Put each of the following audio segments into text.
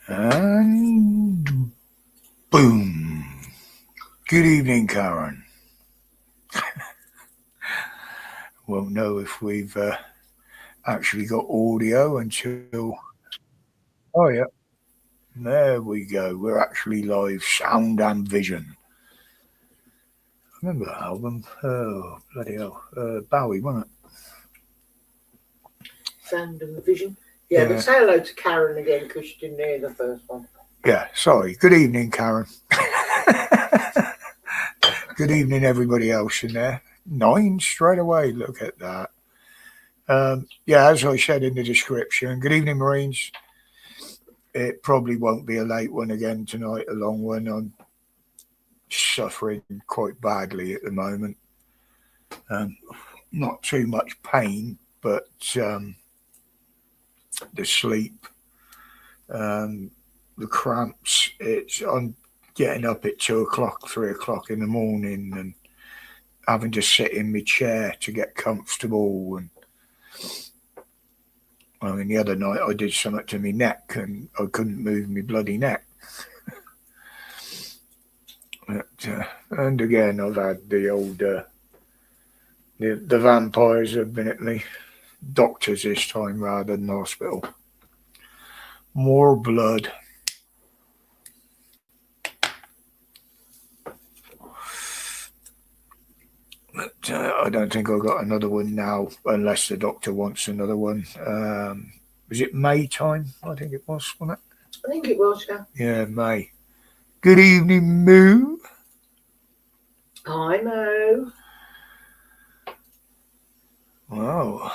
And boom. Good evening, Karen. Won't know if we've actually got audio until. Oh, yeah. There we go. We're actually live, sound and vision. Remember that album? Oh, bloody hell. Bowie, wasn't it? Sound and Vision. Yeah, but say hello to Karen again because she didn't hear the first one. Yeah, sorry. Good evening, Karen. Good evening, everybody else in there. 9 straight away. Look at that. Yeah, as I said in the description, good evening, Marines. It probably won't be a late one again tonight, a long one. I'm suffering quite badly at the moment. Not too much pain, but the sleep, the cramps. I'm getting up at 2 o'clock, 3 o'clock in the morning, and having to sit in my chair to get comfortable. And I mean, the other night I did something to my neck, and I couldn't move my bloody neck. And again, I've had the old the vampires have been at me. Doctors this time rather than hospital. More blood. But I don't think I've got another one now, unless the doctor wants another one. Was it May time? I think it was, wasn't it? I think it was, yeah. Yeah, May. Good evening, Moo. Hi, Mo. Wow.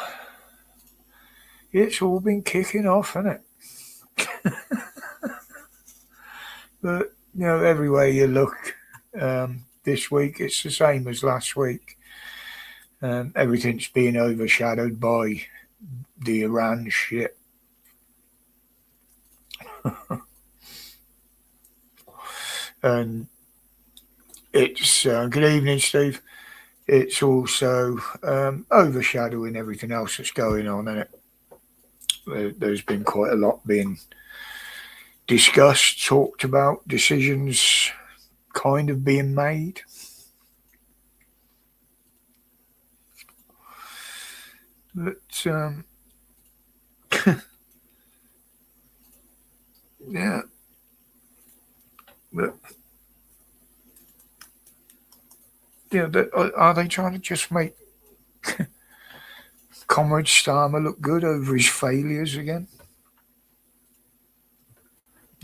It's all been kicking off, hasn't it? But, everywhere you look this week, it's the same as last week. Everything's being overshadowed by the Iran shit. And it's good evening, Steve. It's also overshadowing everything else that's going on, isn't it? There's been quite a lot being discussed, talked about, decisions kind of being made. But yeah, but are they trying to just make Comrade Starmer look good over his failures again?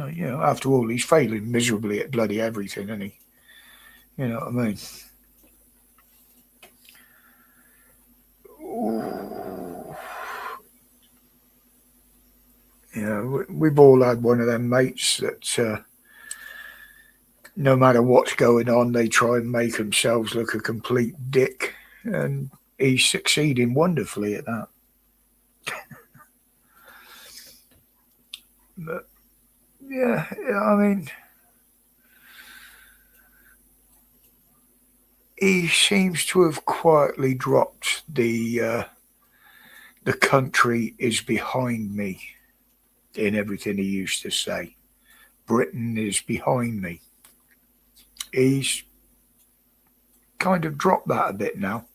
After all, he's failing miserably at bloody everything, isn't he? You know what I mean? We've all had one of them mates that no matter what's going on, they try and make themselves look a complete dick, and he's succeeding wonderfully at that. But yeah, I mean, he seems to have quietly dropped the country is behind me in everything he used to say. Britain is behind me. He's kind of dropped that a bit now.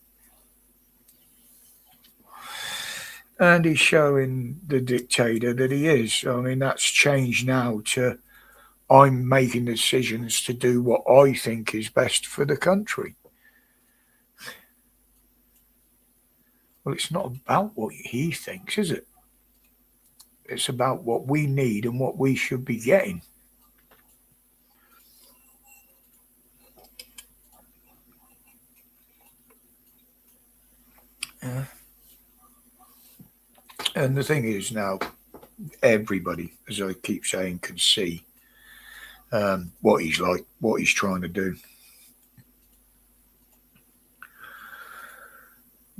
And he's showing the dictator that he is. I mean, that's changed now to I'm making decisions to do what I think is best for the country. Well, it's not about what he thinks, is it? It's about what we need and what we should be getting. Yeah. And the thing is now, everybody, as I keep saying, can see what he's like, what he's trying to do.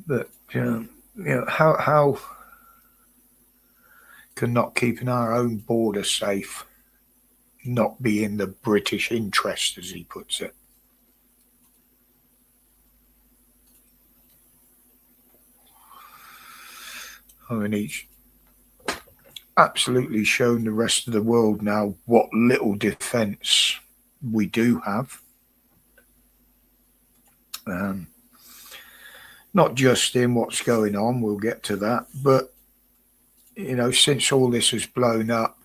But how can not keeping our own border safe not be in the British interest, as he puts it? I mean, absolutely shown the rest of the world now what little defence we do have. Not just in what's going on, we'll get to that, but since all this has blown up,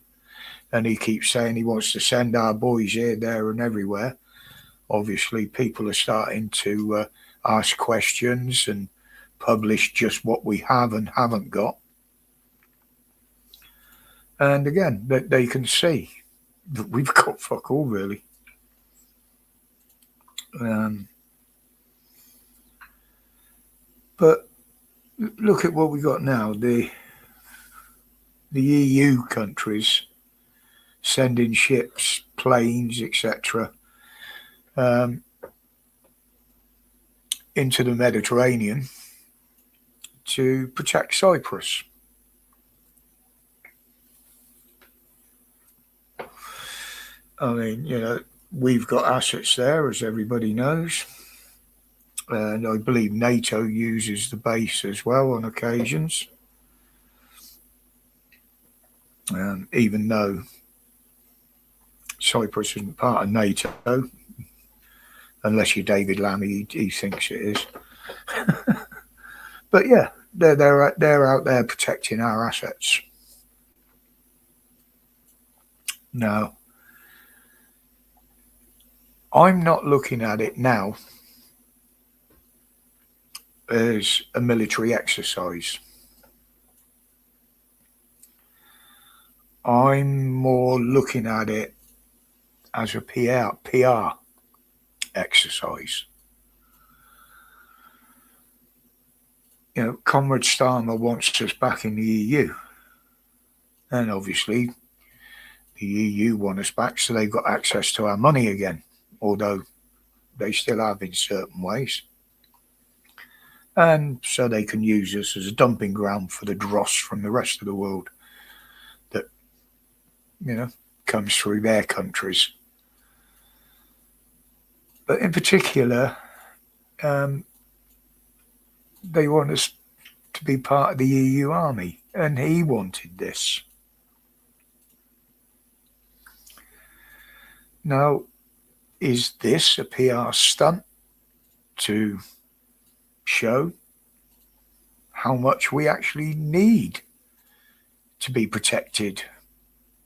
and he keeps saying he wants to send our boys here, there, and everywhere, obviously people are starting to ask questions and publish just what we have and haven't got. And again, that they can see that we've got fuck all, really. But look at what we got now. The EU countries sending ships, planes, etc. Into the Mediterranean to protect Cyprus. I mean, we've got assets there, as everybody knows. And I believe NATO uses the base as well on occasions. Even though Cyprus isn't part of NATO, unless you're David Lammy, he thinks it is. But yeah, they're out there protecting our assets. Now, I'm not looking at it now as a military exercise. I'm more looking at it as a PR exercise. Comrade Starmer wants us back in the EU. And obviously, the EU want us back so they've got access to our money again, although they still have in certain ways. And so they can use us as a dumping ground for the dross from the rest of the world that, comes through their countries. But in particular, they want us to be part of the EU army, and he wanted this. Now, is this a PR stunt to show how much we actually need to be protected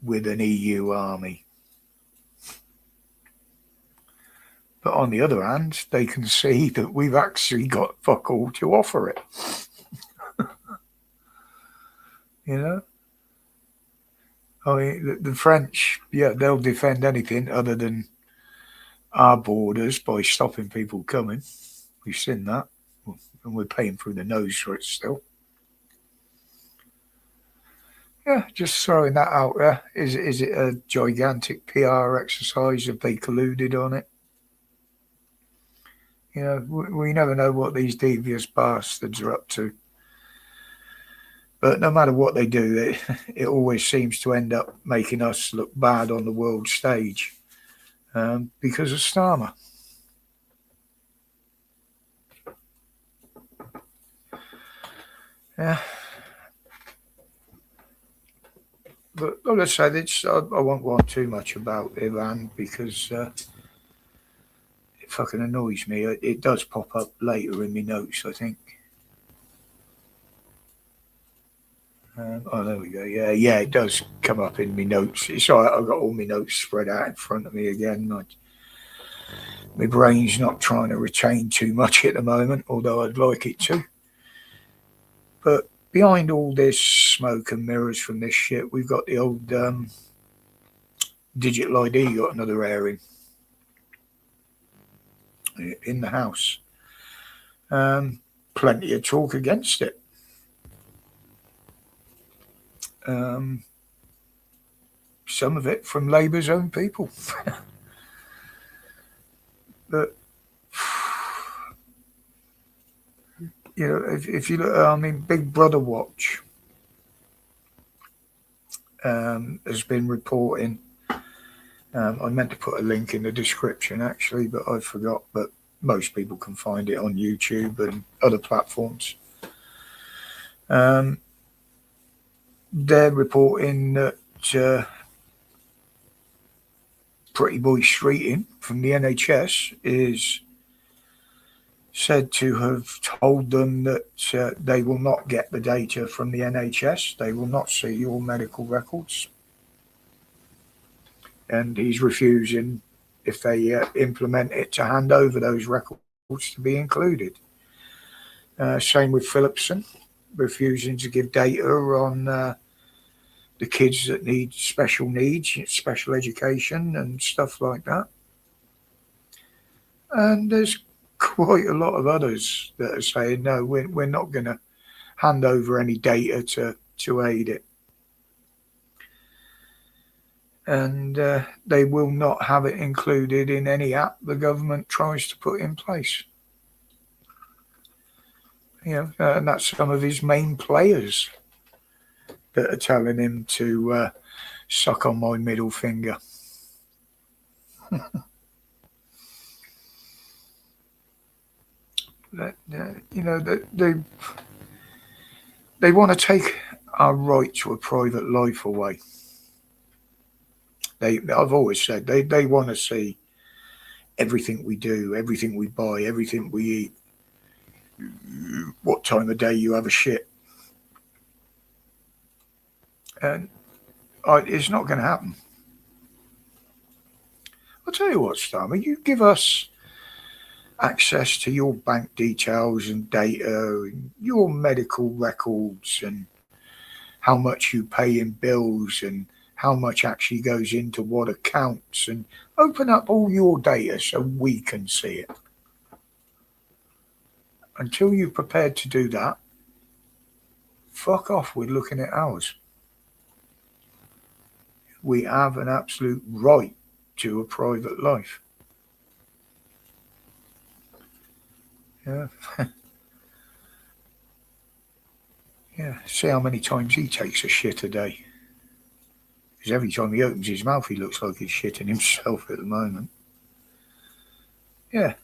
with an EU army? But on the other hand, they can see that we've actually got fuck all to offer it. I mean, the French, they'll defend anything other than our borders by stopping people coming. We've seen that. And we're paying through the nose for it still. Yeah, just throwing that out there. Is it a gigantic PR exercise? Have they colluded on it? We never know what these devious bastards are up to. But no matter what they do, it always seems to end up making us look bad on the world stage because of Starmer. Yeah. But like I said, I won't go on too much about Iran because it fucking annoys me. It does pop up later in my notes, I think. There we go. Yeah, it does come up in my notes. It's all right, I've got all my notes spread out in front of me again. My brain's not trying to retain too much at the moment, although I'd like it to. But behind all this smoke and mirrors from this shit, we've got the old digital ID got another airing in the House. Plenty of talk against it. Some of it from Labour's own people. But if you look, Big Brother Watch has been reporting. I meant to put a link in the description actually, but I forgot. But most people can find it on YouTube and other platforms. they're reporting that Pretty Boy Streeting from the NHS is said to have told them that they will not get the data from the NHS. They will not see your medical records. And he's refusing, if they implement it, to hand over those records to be included. Same with Phillipson, refusing to give data on the kids that need special needs, special education and stuff like that. And there's quite a lot of others that are saying, no, we're not going to hand over any data to aid it. And they will not have it included in any app the government tries to put in place. And that's some of his main players that are telling him to suck on my middle finger. They want to take our right to a private life away. I've always said they want to see everything we do, everything we buy, everything we eat, what time of day you have a shit. And it's not going to happen. I'll tell you what, Starmer, you give us access to your bank details and data, and your medical records, and how much you pay in bills, and how much actually goes into what accounts, and open up all your data so we can see it. Until you're prepared to do that, fuck off with looking at ours. We have an absolute right to a private life. Yeah. Yeah. See how many times he takes a shit a day. Because every time he opens his mouth, he looks like he's shitting himself at the moment. Yeah.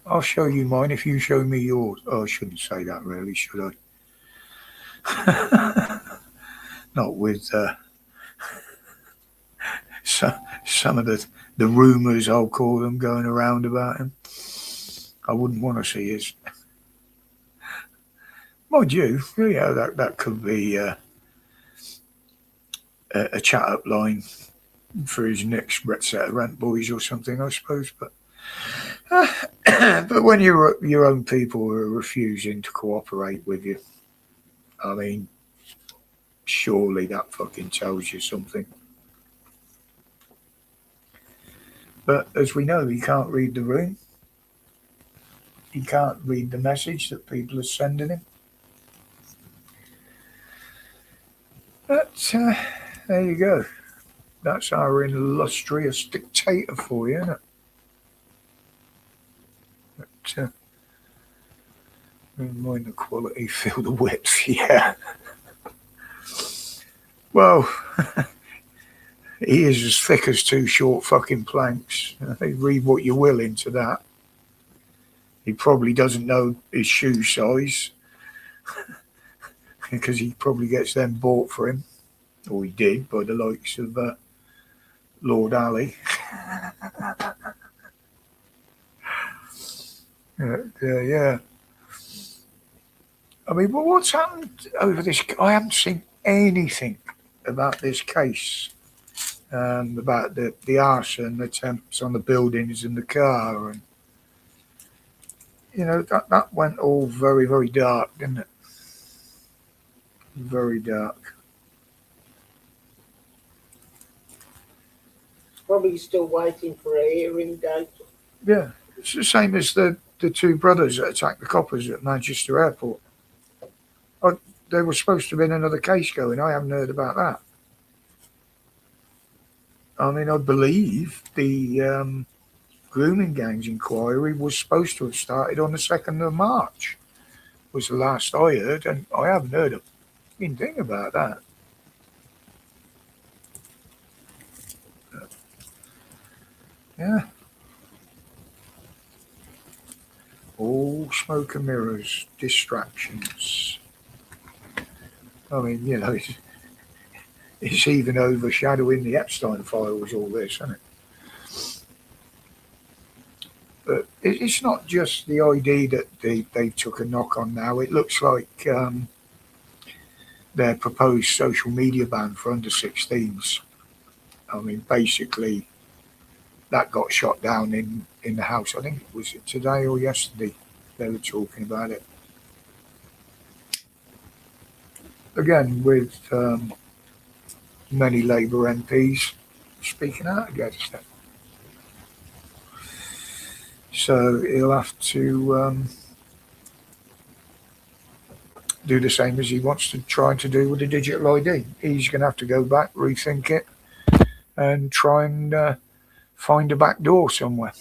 I'll show you mine if you show me yours. Oh, I shouldn't say that really, should I? Not with some of the rumours, I'll call them, going around about him. I wouldn't want to see his. Mind you, yeah, that could be a chat up line for his next set of rant boys or something, I suppose. But but when your own people are refusing to cooperate with you, I mean, surely that fucking tells you something. But as we know, he can't read the room. He can't read the message that people are sending him. But there you go. That's our illustrious dictator for you, isn't it? But never mind the quality, feel the width, yeah. Well, he is as thick as two short fucking planks. Read what you will into that. He probably doesn't know his shoe size because he probably gets them bought for him, or he did, by the likes of Lord Ali. Yeah. I mean, well, what's happened over this? I haven't seen anything about this case, about the arson attempts on the buildings and the car, and that went all very, very dark, didn't it? Very dark. Probably still waiting for a hearing date. Yeah, it's the same as the two brothers that attacked the coppers at Manchester Airport. There was supposed to have been another case going. I haven't heard about that. I mean, I believe the grooming gangs inquiry was supposed to have started on the 2nd of March, was the last I heard, and I haven't heard a fucking thing about that. Yeah. All smoke and mirrors, distractions. I mean, it's even overshadowing the Epstein files, all this, isn't it? But it's not just the ID that they took a knock on now. It looks like their proposed social media ban for under 16s. I mean, basically, that got shot down in the House. I think it was today or yesterday they were talking about it. Again, with many Labour MPs speaking out against it. So he'll have to do the same as he wants to try to do with the digital ID. He's going to have to go back, rethink it, and try and find a back door somewhere.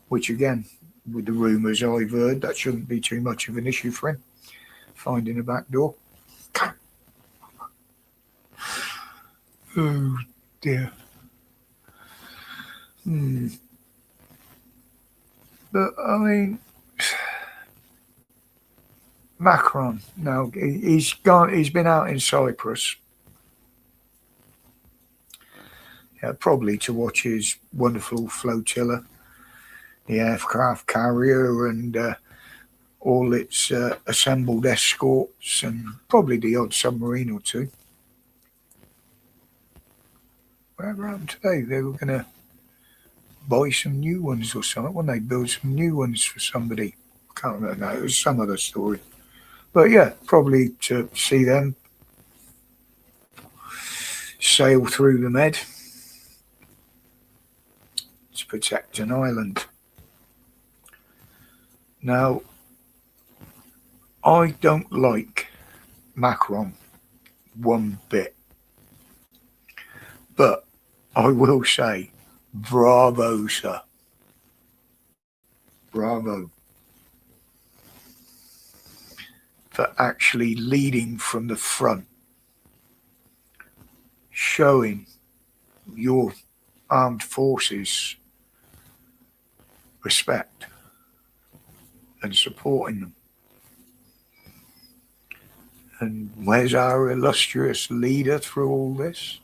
Which again, with the rumours I've heard, that shouldn't be too much of an issue for him, finding a back door. Oh dear. But I mean, Macron, now he's been out in Cyprus, probably to watch his wonderful flotilla, the aircraft carrier, and all its assembled escorts, and probably the odd submarine or two. Whatever happened today? They were going to buy some new ones or something, when they build some new ones for somebody. I can't remember now, it was some other story. But yeah, probably to see them sail through the Med to protect an island. Now, I don't like Macron one bit, but I will say, bravo, sir. Bravo. For actually leading from the front, showing your armed forces respect and supporting them. And where's our illustrious leader through all this?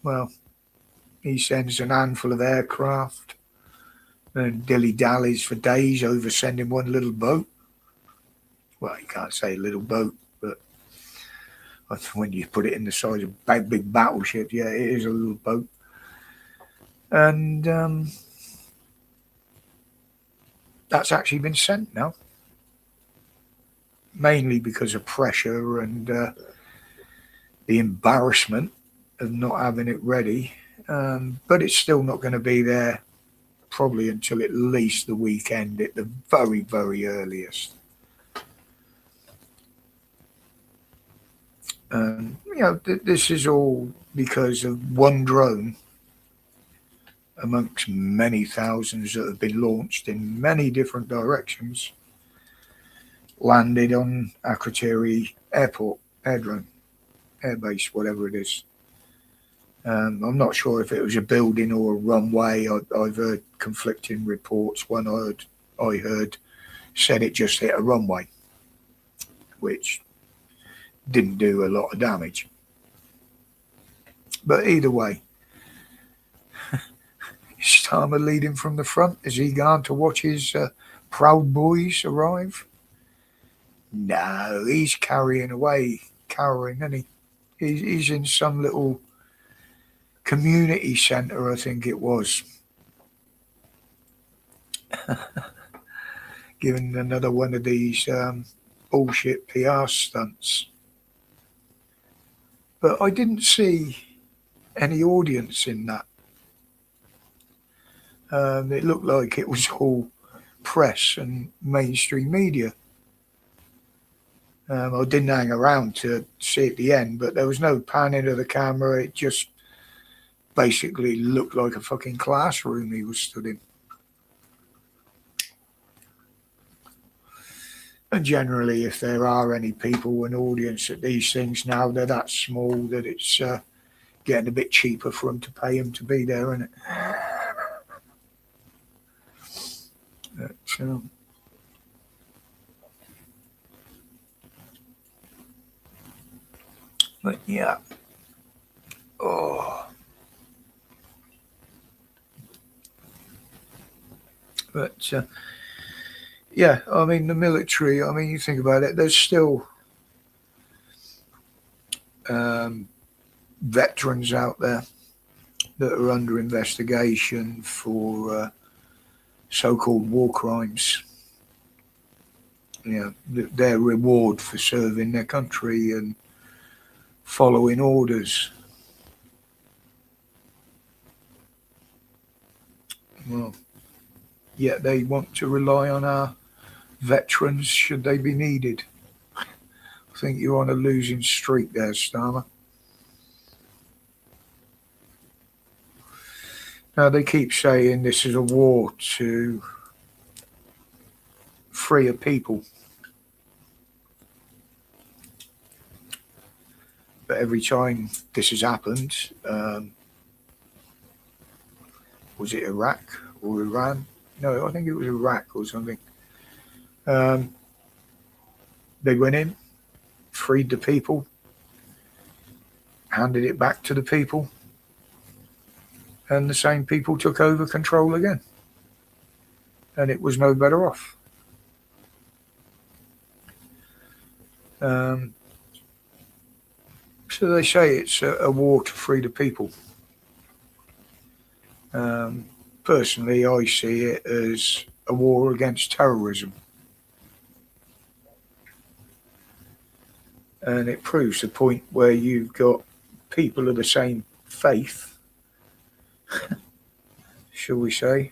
Well, he sends an handful of aircraft and dilly-dallies for days over sending one little boat. Well, you can't say little boat, but when you put it in the size of a big battleship, yeah, it is a little boat. And that's actually been sent now, mainly because of pressure and the embarrassment of not having it ready. But it's still not going to be there probably until at least the weekend at the very, very earliest. This is all because of one drone amongst many thousands that have been launched in many different directions, landed on Akrotiri Airport, airbase, whatever it is. I'm not sure if it was a building or a runway. I've heard conflicting reports. One I heard said it just hit a runway, which didn't do a lot of damage. But either way, Starmer leading from the front. Has he gone to watch his proud boys arrive? No, he's cowering, isn't he? He's in some little community centre, I think it was. Giving another one of these bullshit PR stunts. But I didn't see any audience in that. It looked like it was all press and mainstream media. I didn't hang around to see at the end, but there was no panning of the camera. It just basically looked like a fucking classroom he was stood in. And generally, if there are any people in audience at these things now, they're that small that it's getting a bit cheaper for them to pay them to be there, isn't it? But yeah. Oh. But yeah, I mean, the military, I mean, you think about it, there's still veterans out there that are under investigation for so-called war crimes. You know, their reward for serving their country and following orders. Well, yet they want to rely on our veterans should they be needed. I think you're on a losing streak there, Starmer. Now, they keep saying this is a war to free a people. But every time this has happened, was it Iraq or Iran? No, I think it was Iraq or something. They went in, freed the people, handed it back to the people, and the same people took over control again. And it was no better off. So they say it's a war to free the people. Personally, I see it as a war against terrorism. And it proves the point where you've got people of the same faith, shall we say,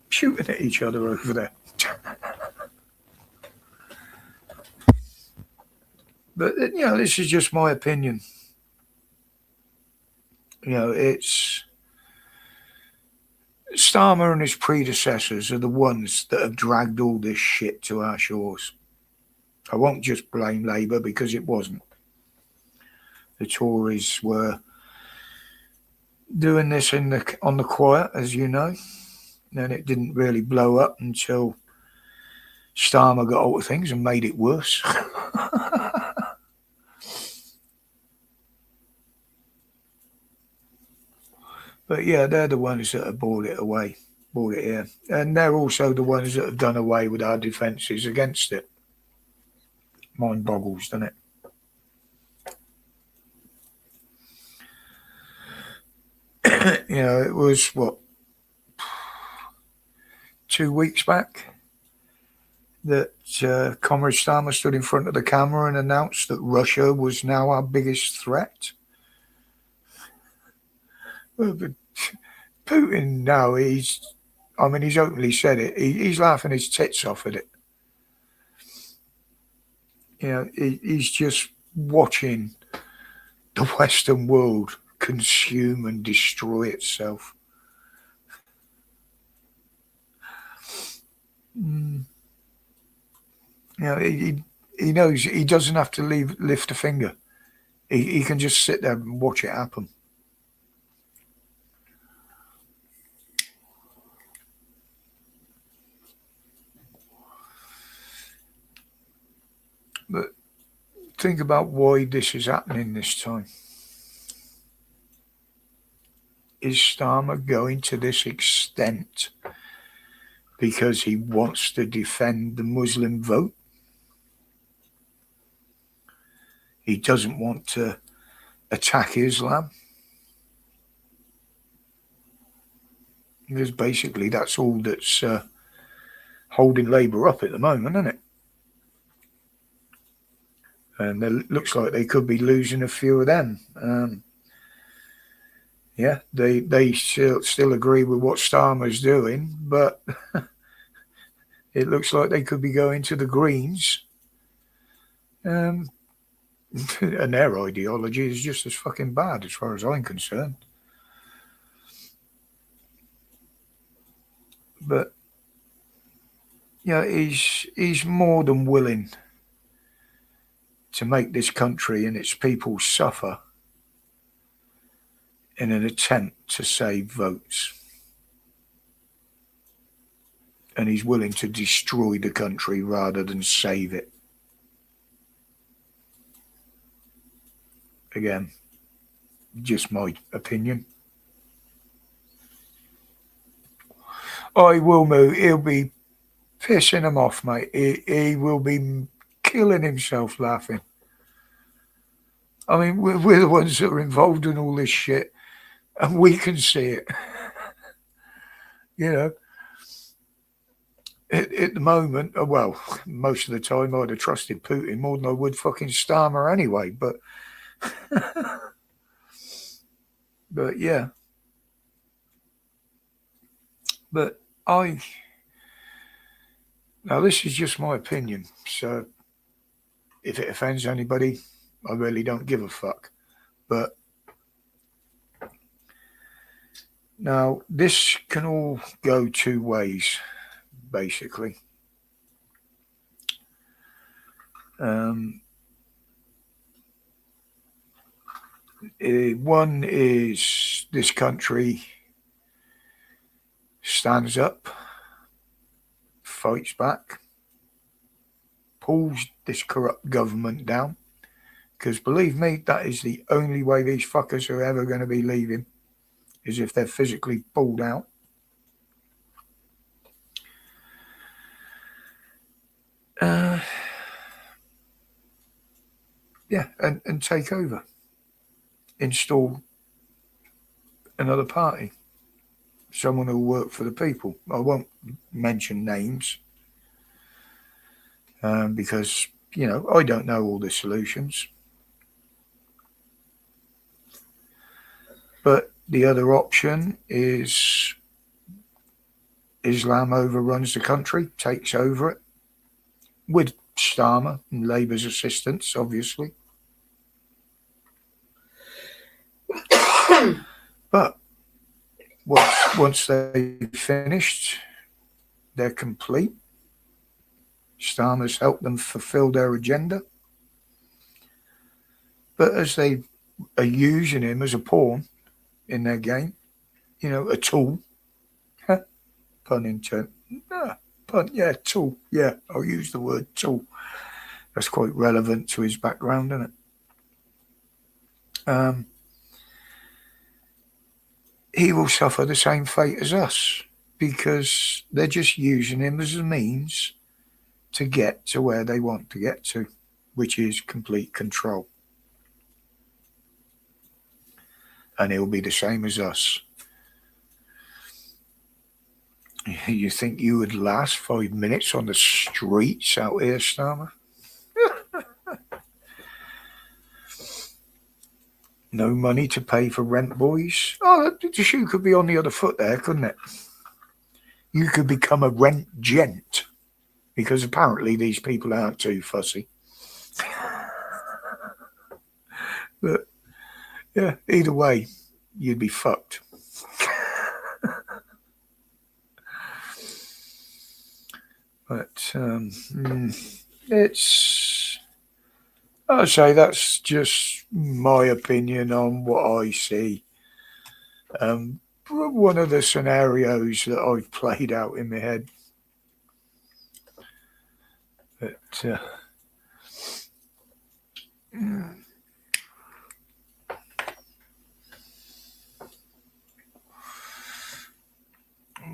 shooting at each other over there. But, you know, this is just my opinion. You know, it's Starmer and his predecessors are the ones that have dragged all this shit to our shores. I won't just blame Labour because it wasn't. The Tories were doing this on the quiet, as you know, and it didn't really blow up until Starmer got hold of things and made it worse. But yeah, they're the ones that have brought it here. And they're also the ones that have done away with our defences against it. Mind boggles, doesn't it? You know, it was, 2 weeks back that Comrade Starmer stood in front of the camera and announced that Russia was now our biggest threat. Well, but Putin now, he's openly said it. He's laughing his tits off at it. You know, he's just watching the Western world consume and destroy itself. You know, he knows he doesn't have to lift a finger. He can just sit there and watch it happen. But think about why this is happening this time. Is Starmer going to this extent because he wants to defend the Muslim vote? He doesn't want to attack Islam? Because basically that's all that's holding Labour up at the moment, isn't it? And it looks like they could be losing a few of them. Yeah, they still agree with what Starmer's doing, but it looks like they could be going to the Greens. And their ideology is just as fucking bad as far as I'm concerned. But yeah, he's more than willing to make this country and its people suffer in an attempt to save votes. And he's willing to destroy the country rather than save it. again, just my opinion. I will move. He'll be pissing him off, mate. He will be killing himself laughing. I mean, we're the ones that are involved in all this shit, and we can see it. You know, at the moment, well, most of the time I'd have trusted Putin more than I would fucking Starmer anyway, but but yeah. But now this is just my opinion, so if it offends anybody, I really don't give a fuck. But now this can all go two ways, basically. One is this country stands up, fights back, pulls this corrupt government down, because believe me, that is the only way these fuckers are ever going to be leaving, is if they're physically pulled out. Yeah, and take over. Install another party. Someone who'll work for the people. I won't mention names because, I don't know all the solutions. But the other option is Islam overruns the country, takes over it, with Starmer and Labour's assistance, obviously. But once they've finished, they're complete. Starmer's helped them fulfill their agenda. But as they are using him as a pawn in their game, a tool, pun intended. Tool. Yeah, I'll use the word tool. That's quite relevant to his background, isn't it? He will suffer the same fate as us because they're just using him as a means to get to where they want to get to, which is complete control. And he'll be the same as us. You think you would last 5 minutes on the streets out here, Starmer? No money to pay for rent, boys. Oh, the shoe could be on the other foot there, couldn't it? You could become a rent gent, because apparently these people aren't too fussy. But yeah, either way, you'd be fucked. But I'd say that's just my opinion on what I see. One of the scenarios that I've played out in my head. But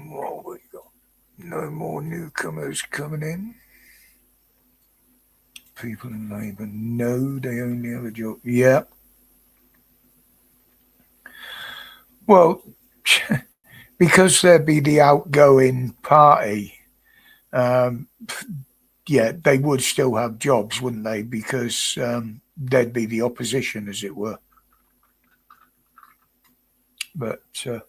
what we got? No more newcomers coming in. People in Labour know they only have a job. Yeah. Well, because there'd be the outgoing party, they would still have jobs, wouldn't they? Because there'd be the opposition, as it were. But I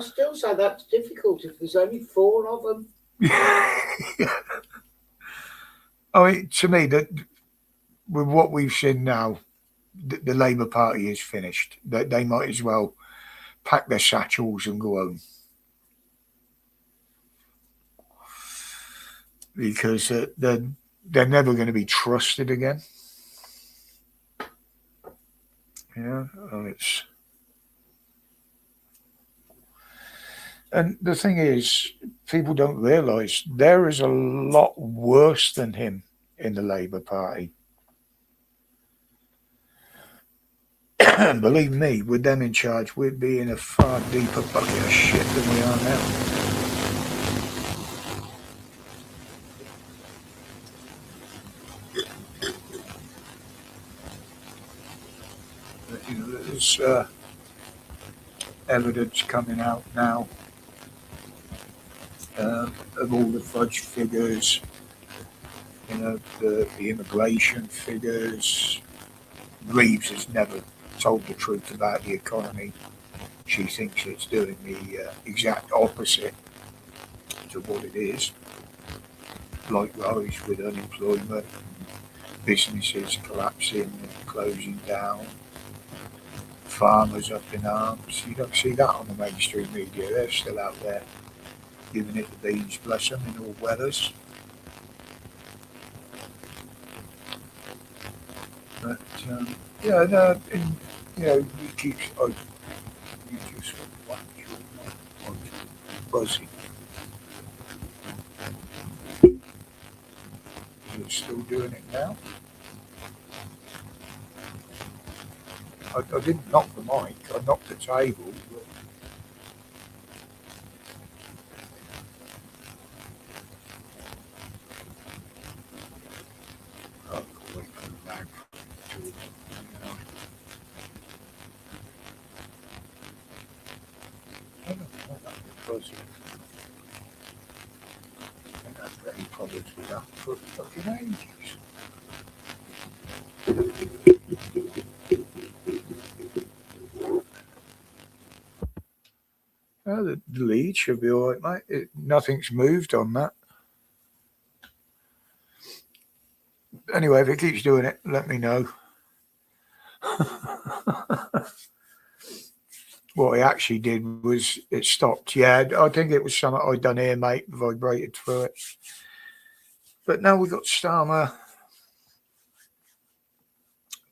still say that's difficult if there's only 4 of them. I mean, to me, that with what we've seen now, the Labour Party is finished. They might as well pack their satchels and go home, because they're never going to be trusted again. And the thing is, people don't realise there is a lot worse than him in the Labour Party. believe me, with them in charge, we'd be in a far deeper bucket of shit than we are now. But, there's evidence coming out now of all the fudge figures, the immigration figures. Reeves has never told the truth about the economy. She thinks it's doing the exact opposite to what it is. Likewise with unemployment, businesses collapsing and closing down, farmers up in arms. You don't see that on the mainstream media. They're still out there giving it the beans, bless them, in all weathers. But yeah, no, and, you keep. You just watch your buzzing. You're still doing it now. I didn't knock the mic. I knocked the table. But I'll wait for the lag to, I don't know that buzzing. I think I've got any problems with that for fucking ages. The lead should be all right, mate. Nothing's moved on that. Anyway, if it keeps doing it, let me know. What it actually did was it stopped. Yeah, I think it was something I'd done here, mate, vibrated through it. But now we've got Starmer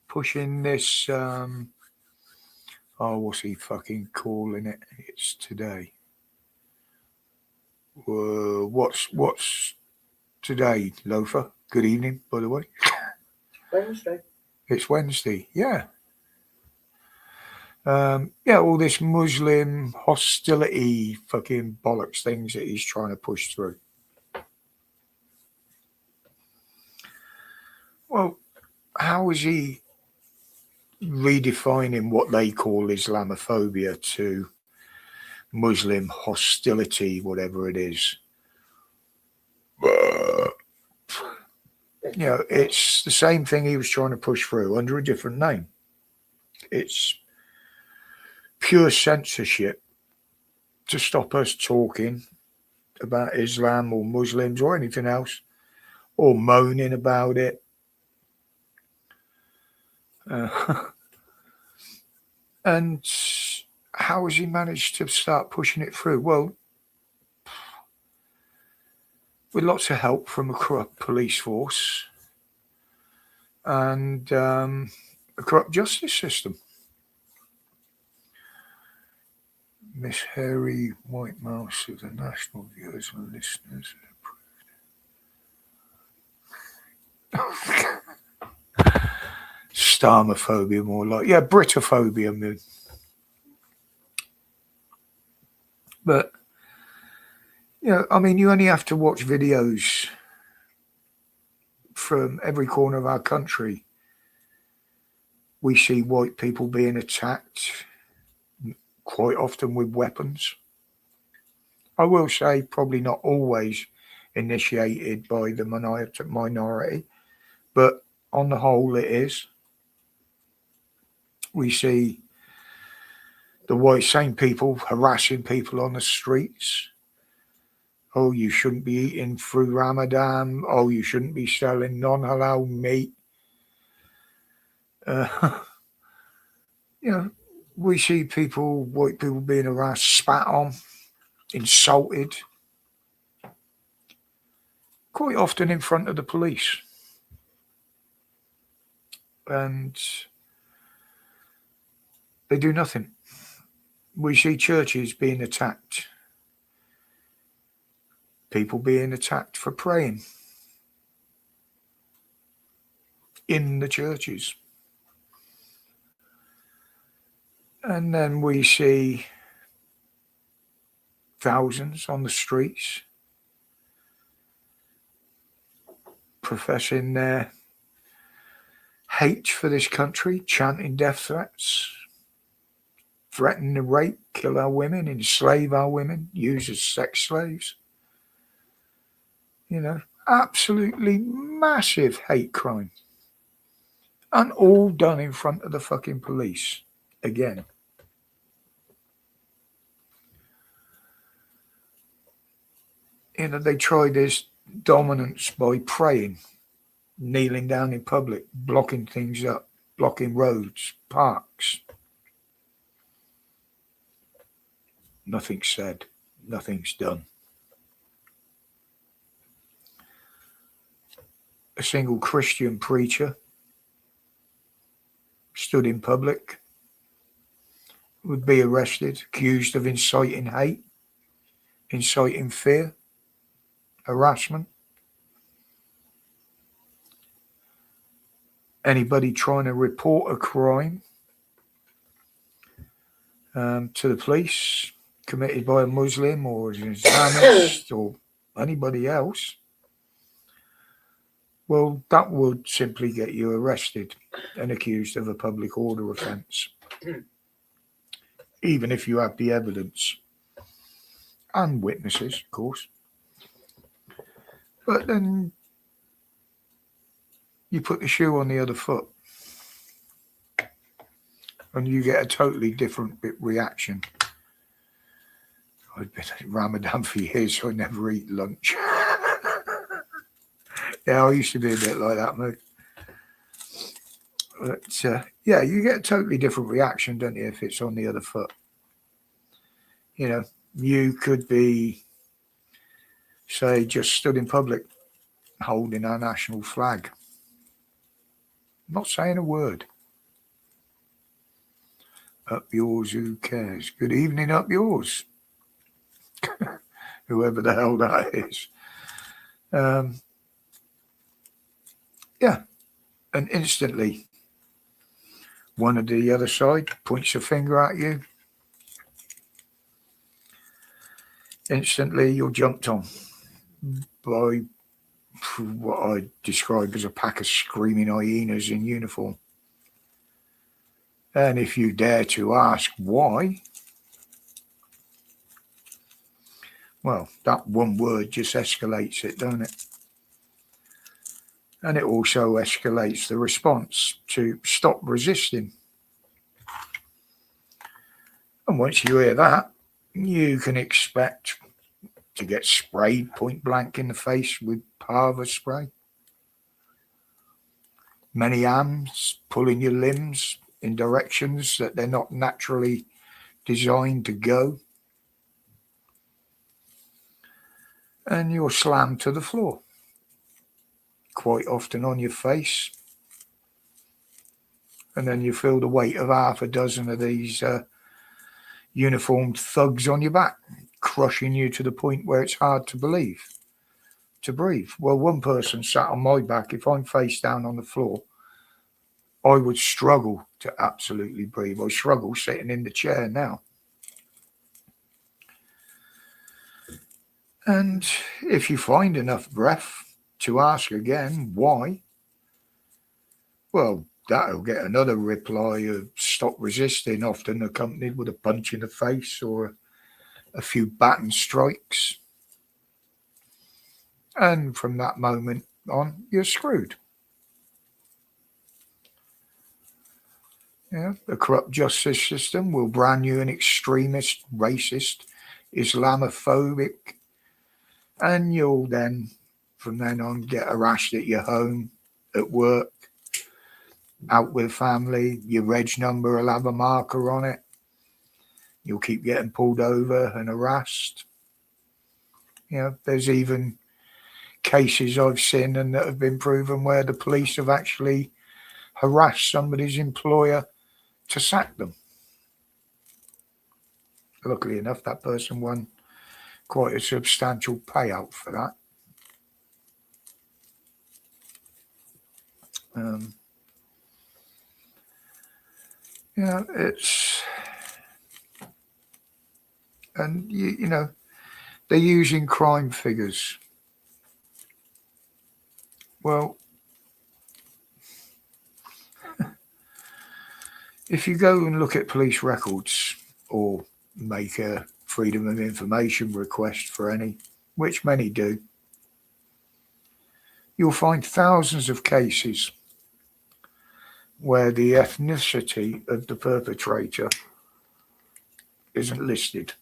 pushing this, what's he fucking calling it? It's today. What's today, Loafer? Good evening, by the way. Wednesday. It's Wednesday, yeah. All this Muslim hostility fucking bollocks things that he's trying to push through. Well, how is he redefining what they call Islamophobia to Muslim hostility, whatever it is? It's the same thing he was trying to push through under a different name. It's pure censorship to stop us talking about Islam or Muslims or anything else, or moaning about it. And how has he managed to start pushing it through? Well, with lots of help from a corrupt police force and a corrupt justice system. Miss Harry White Mouse of the national viewers and listeners approved. Starmophobia, more like, Britophobia. But you only have to watch videos from every corner of our country. We see white people being attacked, quite often with weapons. I will say probably not always initiated by the minority, but on the whole it is. We see the same people harassing people on the streets. Oh, you shouldn't be eating through Ramadan. Oh, you shouldn't be selling non-halal meat. We see white people being harassed, spat on, insulted, quite often in front of the police. And they do nothing. We see churches being attacked, people being attacked for praying in the churches. And then we see thousands on the streets professing their hate for this country, chanting death threats, threatening to rape, kill our women, enslave our women, use as sex slaves. Absolutely massive hate crime. And all done in front of the fucking police. Again. They try this dominance by praying, kneeling down in public, blocking things up, blocking roads, parks. Nothing's said. Nothing's done. A single Christian preacher stood in public, would be arrested, accused of inciting hate, inciting fear, harassment. Anybody trying to report a crime to the police committed by a Muslim or an Islamist or anybody else, well, that would simply get you arrested and accused of a public order offence, even if you have the evidence and witnesses, of course. But then you put the shoe on the other foot and you get a totally different reaction. I've been at Ramadan for years, so I never eat lunch. Yeah, I used to be a bit like that, mate. But you get a totally different reaction, don't you, if it's on the other foot? You could be, say, just stood in public holding our national flag, not saying a word. Up yours, who cares? Good evening, up yours. Whoever the hell that is. And instantly, one of the other side points a finger at you. Instantly, you're jumped on by what I describe as a pack of screaming hyenas in uniform. And if you dare to ask why, well, that one word just escalates it, don't it? And it also escalates the response to stop resisting. And once you hear that, you can expect to get sprayed point blank in the face with Parva spray. Many arms pulling your limbs in directions that they're not naturally designed to go. And you're slammed to the floor. Quite often on your face. And then you feel the weight of half a dozen of these uniformed thugs on your back, crushing you to the point where it's hard to breathe. Well, one person sat on my back. If I'm face down on the floor, I would struggle to absolutely breathe. I struggle sitting in the chair now. And if you find enough breath to ask again, why? Well, that'll get another reply of stop resisting, often accompanied with a punch in the face or a few baton strikes. And from that moment on, you're screwed. The corrupt justice system will brand you an extremist, racist, Islamophobic, and you'll then, from then on, get harassed at your home, at work, out with family. Your reg number will have a marker on it. You'll keep getting pulled over and harassed. There's even cases I've seen and that have been proven where the police have actually harassed somebody's employer to sack them. Luckily enough, that person won quite a substantial payout for that. It's And, you know, they're using crime figures. Well, if you go and look at police records or make a Freedom of Information request for any, which many do, you'll find thousands of cases where the ethnicity of the perpetrator isn't listed.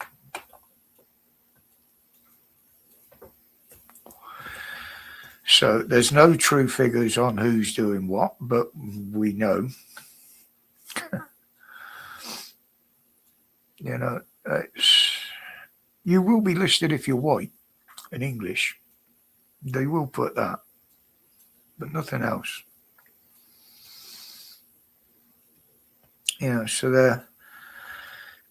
So there's no true figures on who's doing what, but we know. You know, you will be listed if you're white in English. They will put that, but nothing else. You know, so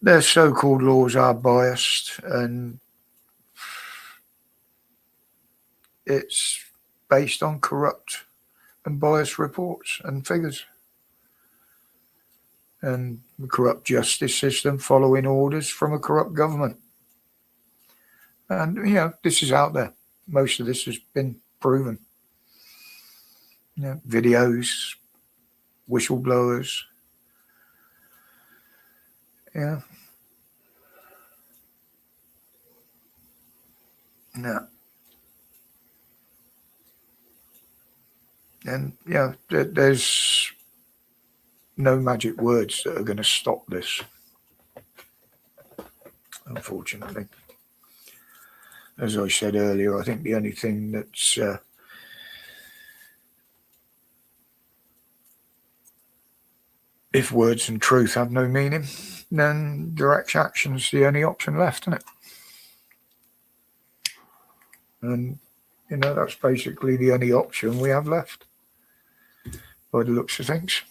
their so-called laws are biased, and it's based on corrupt and biased reports and figures. And the corrupt justice system following orders from a corrupt government. And, you know, this is out there. Most of this has been proven. You know, videos, whistleblowers. Yeah. No. And, yeah, there's no magic words that are going to stop this, unfortunately. As I said earlier, I think the only thing that's if words and truth have no meaning, then direct action's the only option left, isn't it? And, you know, that's basically the only option we have left, by the looks of things.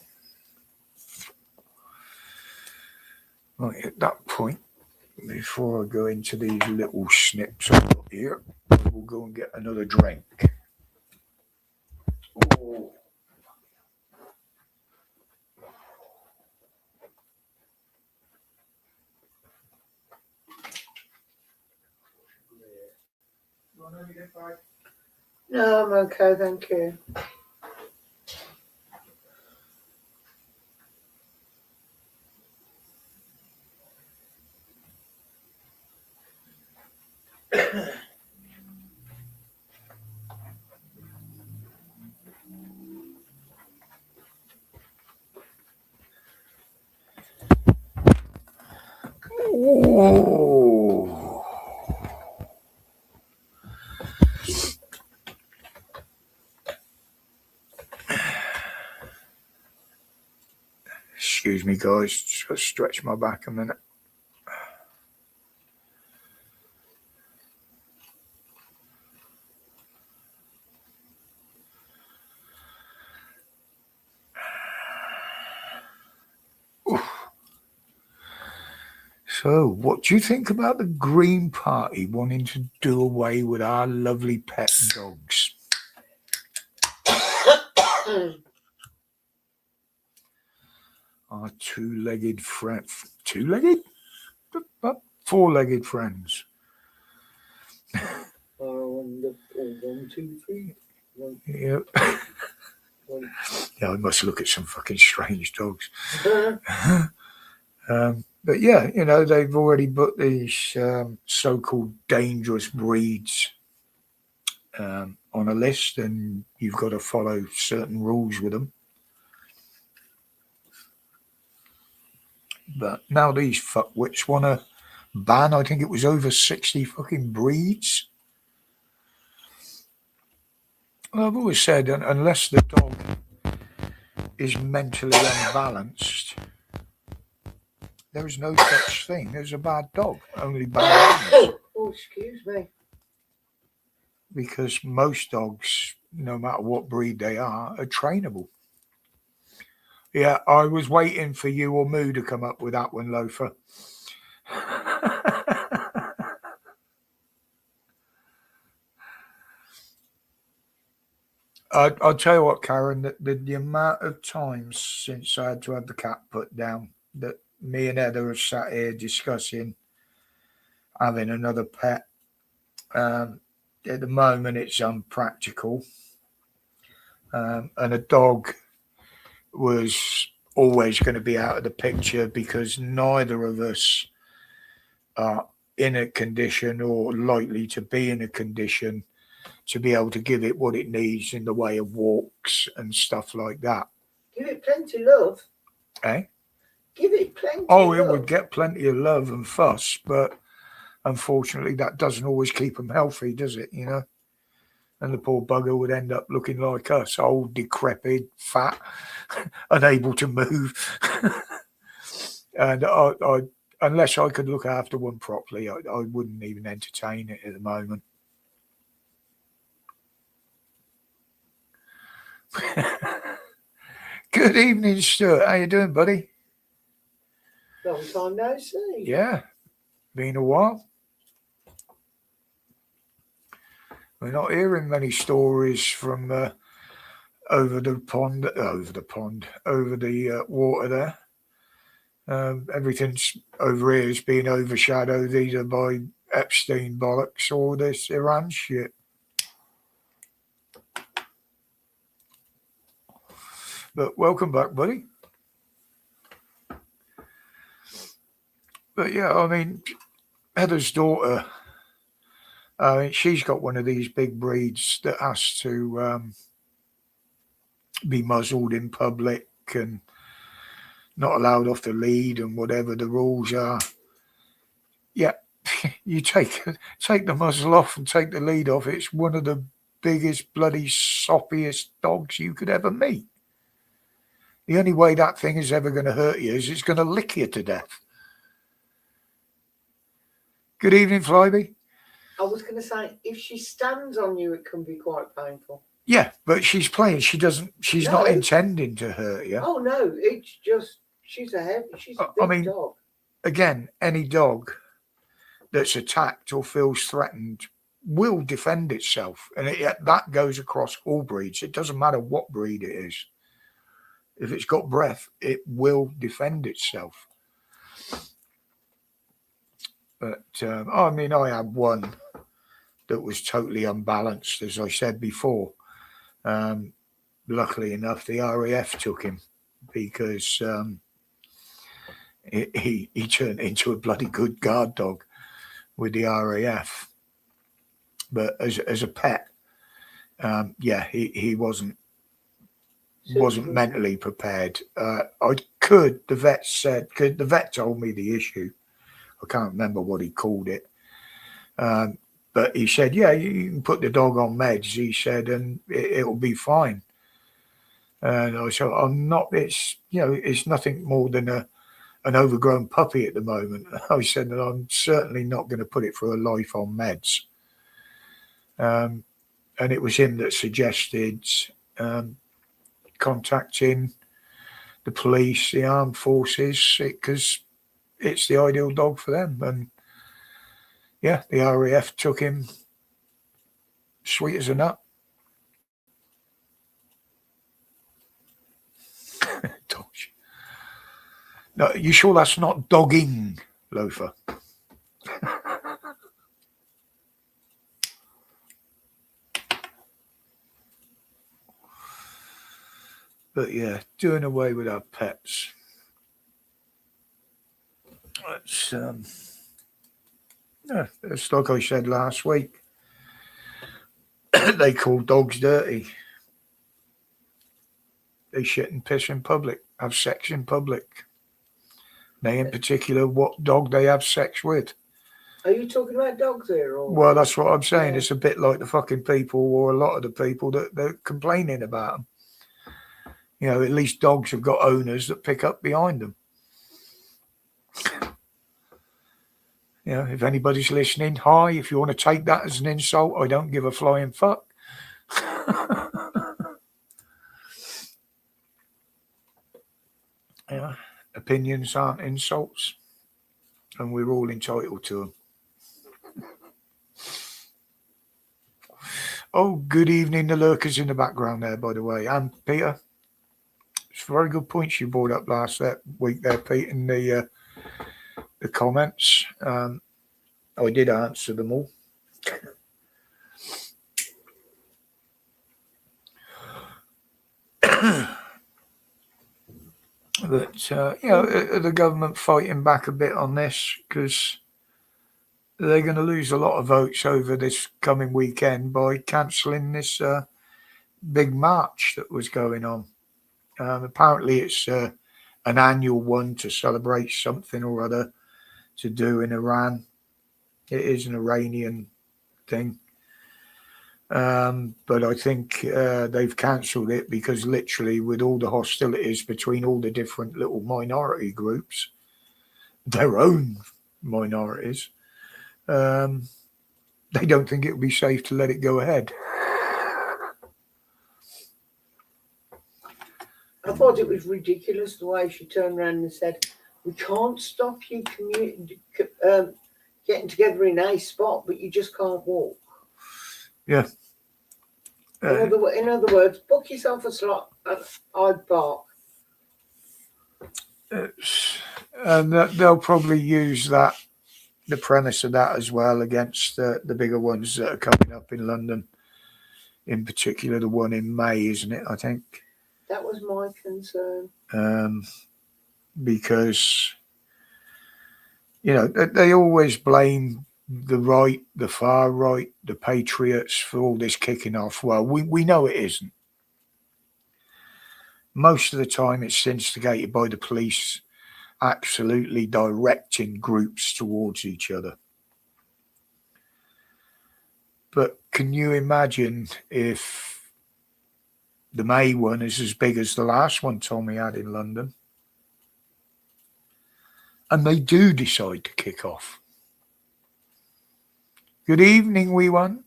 Right, at that point, before I go into these little snips I've got here, we'll go and get another drink. Oh. No, I'm okay, thank you. Oh. Excuse me, guys. Just stretch my back a minute. So, what do you think about the Green Party wanting to do away with our lovely pet dogs? Our two-legged friend, two-legged? Four-legged friends. One, two, three. Yeah. Yeah, I must look at some fucking strange dogs. But yeah, you know, they've already put these so-called dangerous breeds on a list, and you've got to follow certain rules with them. But now these fuckwits want to ban, I think it was over 60 fucking breeds. Well, I've always said, unless the dog is mentally unbalanced, there is no such thing as a bad dog, only bad ones. Oh, excuse me. Because most dogs, no matter what breed they are trainable. Yeah, I was waiting for you or Moo to come up with that one, Loafer. I'll tell you what, Karen, the amount of times since I had to have the cat put down that me and Heather have sat here discussing having another pet. At the moment, it's unpractical. And a dog was always going to be out of the picture because neither of us are in a condition or likely to be in a condition to be able to give it what it needs in the way of walks and stuff like that. Give it plenty of love. Eh? Give it plenty Oh, of it love. would get plenty of love and fuss, but unfortunately that doesn't always keep them healthy, does it? You know? And the poor bugger would end up looking like us, old, decrepit, fat, unable to move. And I, unless I could look after one properly, I wouldn't even entertain it at the moment. Good evening, Stuart. How you doing, buddy? Long time no see. Yeah, been a while. We're not hearing many stories from over the water there. Everything's over here is being overshadowed either by Epstein bollocks or this Iran shit. But welcome back, buddy. But yeah, I mean, Heather's daughter, she's got one of these big breeds that has to be muzzled in public and not allowed off the lead and whatever the rules are. Yeah, you take the muzzle off and take the lead off. It's one of the biggest, bloody, soppiest dogs you could ever meet. The only way that thing is ever going to hurt you is it's going to lick you to death. Good evening, Flyby. I was going to say, if she stands on you, it can be quite painful. Yeah, but she's playing. She's not intending to hurt you. Oh, no, it's just, she's a big dog. Again, any dog that's attacked or feels threatened will defend itself. And that goes across all breeds. It doesn't matter what breed it is. If it's got breath, it will defend itself. But, I mean, I had one that was totally unbalanced, as I said before. Luckily enough, the RAF took him because he turned into a bloody good guard dog with the RAF. But as a pet, he wasn't mentally prepared. The vet told me the issue. I can't remember what he called it. But he said, yeah, you can put the dog on meds, he said, and it'll be fine. And I said, it's nothing more than an overgrown puppy at the moment. I said that I'm certainly not going to put it through a life on meds. And it was him that suggested contacting the police, the armed forces, because it's the ideal dog for them. And yeah, the RAF took him sweet as a nut. No, you sure that's not dogging, Loafer? But yeah, doing away with our pets. It's like I said last week. They call dogs dirty. They shit and piss in public, have sex in public. They, in particular, what dog they have sex with. Are you talking about dogs here? Or? Well, that's what I'm saying. Yeah. It's a bit like the fucking people, or a lot of the people that they're complaining about them. You know, at least dogs have got owners that pick up behind them. You know, if anybody's listening, hi, if you want to take that as an insult, I don't give a flying fuck. Yeah, opinions aren't insults, and we're all entitled to them. Oh, good evening, the lurkers in the background there, by the way. And Peter, it's very good points you brought up last week there, Pete, in the comments. I did answer them all. But the government fighting back a bit on this because they're going to lose a lot of votes over this coming weekend by cancelling this big march that was going on. Apparently, it's an annual one to celebrate something or other to do in Iran. It is an Iranian thing. But I think they've cancelled it because literally with all the hostilities between all the different little minority groups, their own minorities, they don't think it would be safe to let it go ahead. I thought it was ridiculous the way she turned around and said, we can't stop you getting together in a spot, but you just can't walk. Yeah. In other words, book yourself a slot at Hyde Park. And they'll probably use that, the premise of that as well against the bigger ones that are coming up in London. In particular, the one in May, isn't it? I think. That was my concern. Because, they always blame the right, the far right, the patriots for all this kicking off. Well, we know it isn't. Most of the time it's instigated by the police absolutely directing groups towards each other. But can you imagine if the May one is as big as the last one Tommy had in London? And they do decide to kick off. Good evening, wee one.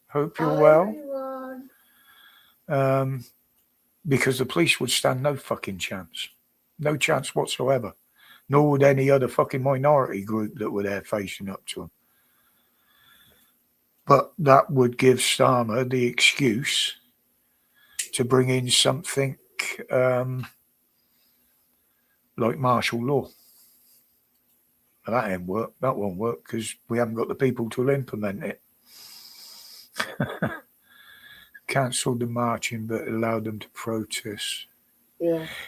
Hope you're well. Everyone. Because the police would stand no fucking chance. No chance whatsoever. Nor would any other fucking minority group that were there facing up to them. But that would give Starmer the excuse to bring in something like martial law. Well, that ain't work. That won't work because we haven't got the people to implement it. Cancelled the marching but allowed them to protest.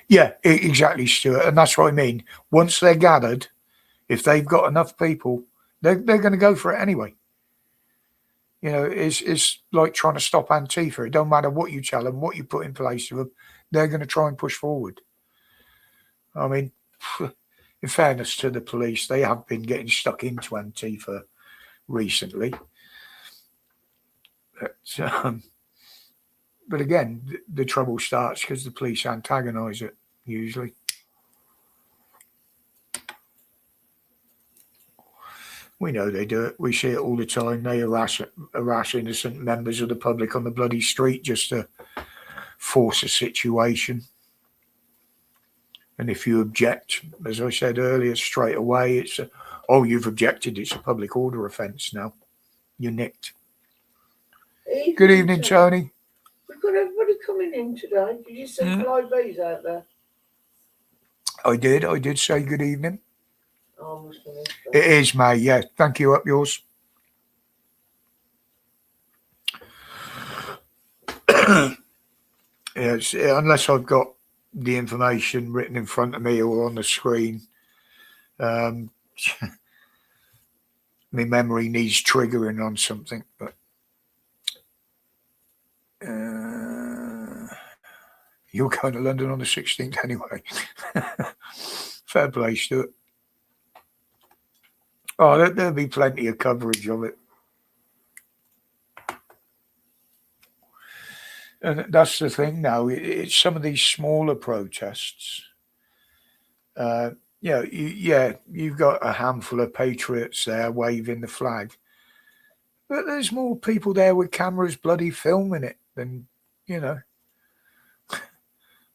Yeah, exactly, Stuart. And that's what I mean. Once they're gathered, if they've got enough people, they're going to go for it anyway. It's like trying to stop Antifa. It don't matter what you tell them, what you put in place of them, they're going to try and push forward. I mean, in fairness to the police, they have been getting stuck into Antifa recently. But again, the trouble starts because the police antagonise it, usually. We know they do it. We see it all the time. They harass innocent members of the public on the bloody street just to force a situation. And if you object, as I said earlier, straight away, it's you've objected. It's a public order offence now. You're nicked. Good evening, Tony. We've got everybody coming in today. Did you send fly bees out there? I did say good evening. Oh, I must have missed that. It is, May. Yeah, thank you. Up yours. Yes, unless I've got the information written in front of me or on the screen, my memory needs triggering on something. But you're going to London on the 16th anyway. Fair play, Stuart. Oh, there'll be plenty of coverage of it. And that's the thing now. It's some of these smaller protests. You've got a handful of patriots there waving the flag. But there's more people there with cameras bloody filming it than,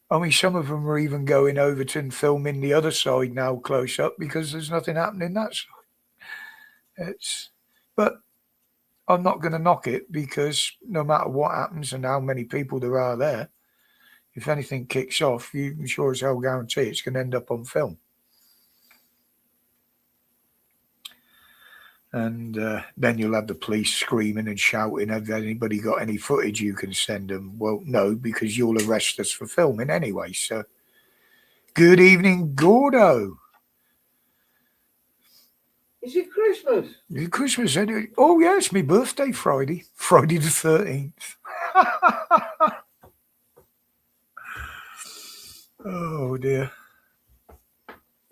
I mean, some of them are even going over to and filming the other side now close up because there's nothing happening that side. But I'm not going to knock it because no matter what happens and how many people there are there, if anything kicks off, you can sure as hell guarantee it's going to end up on film. And then you'll have the police screaming and shouting, have anybody got any footage you can send them? Well, no, because you'll arrest us for filming anyway. So, good evening, Gordo. Is it Christmas? It's Christmas, isn't it? Oh, yeah, it's my birthday Friday. Friday the 13th. Oh, dear.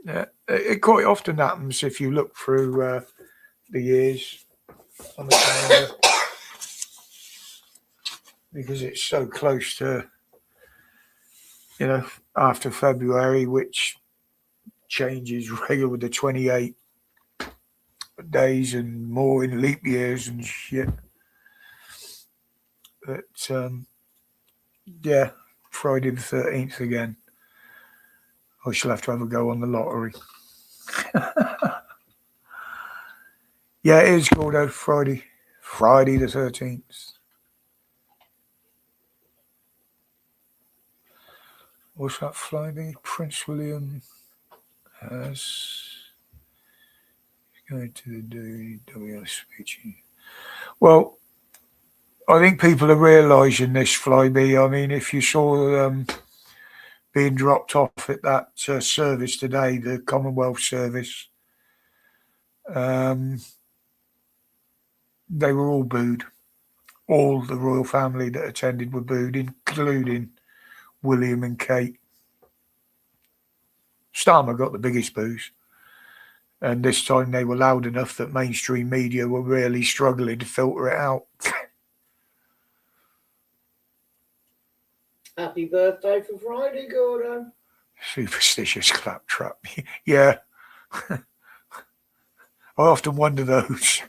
Yeah, it quite often happens if you look through the years on the calendar. Because it's so close to, after February, which changes regular with the 28 days and more in leap years and shit. But yeah, Friday the 13th again. I shall have to have a go on the lottery. Yeah, it is called out Friday the 13th. What's that Friday? Prince William has going to the WS speech. Well, I think people are realising this, Flyby. I mean, if you saw being dropped off at that service today, the Commonwealth service, they were all booed. All the royal family that attended were booed, including William and Kate. Starmer got the biggest boos. And this time they were loud enough that mainstream media were really struggling to filter it out. Happy birthday for Friday, Gordon. Superstitious claptrap. Yeah. I often wonder those,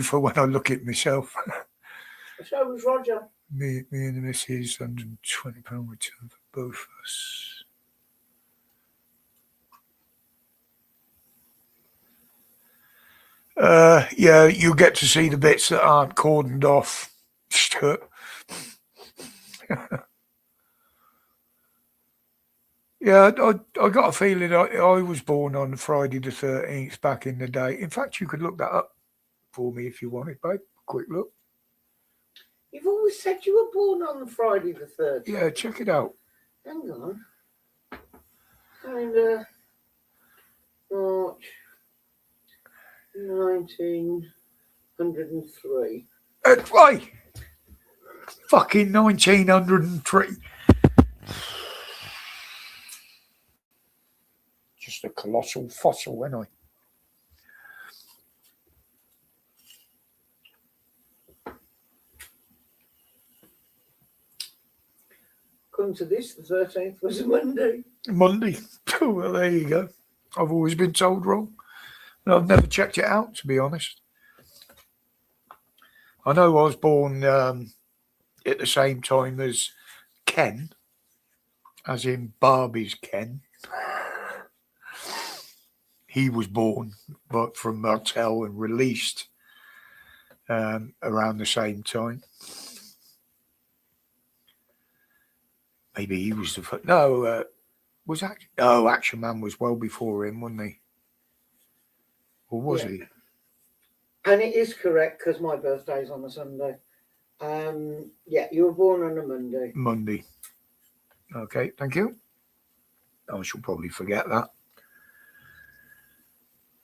for when I look at myself. So was Roger. Me and the missus, £120 return for both of us. Yeah, you get to see the bits that aren't cordoned off. Yeah, I got a feeling I was born on Friday the 13th back in the day. In fact, you could look that up for me if you wanted, babe. Quick look. You've always said you were born on Friday the 13th. Yeah, check it out. Hang on. Calendar. March 1903. Right. Fucking 1903. Just a colossal fossil, ain't I? According to this, the 13th was a Monday. Monday. Oh, well, there you go. I've always been told wrong. And I've never checked it out, to be honest. I know I was born at the same time as Ken, as in Barbie's Ken. He was born but from Martell and released around the same time. Maybe he was the first. No, was Action Man was well before him, wasn't he? Or was he? And it is correct because my birthday's on a Sunday. Yeah, you were born on a Monday. Monday. Okay, thank you. I shall probably forget that.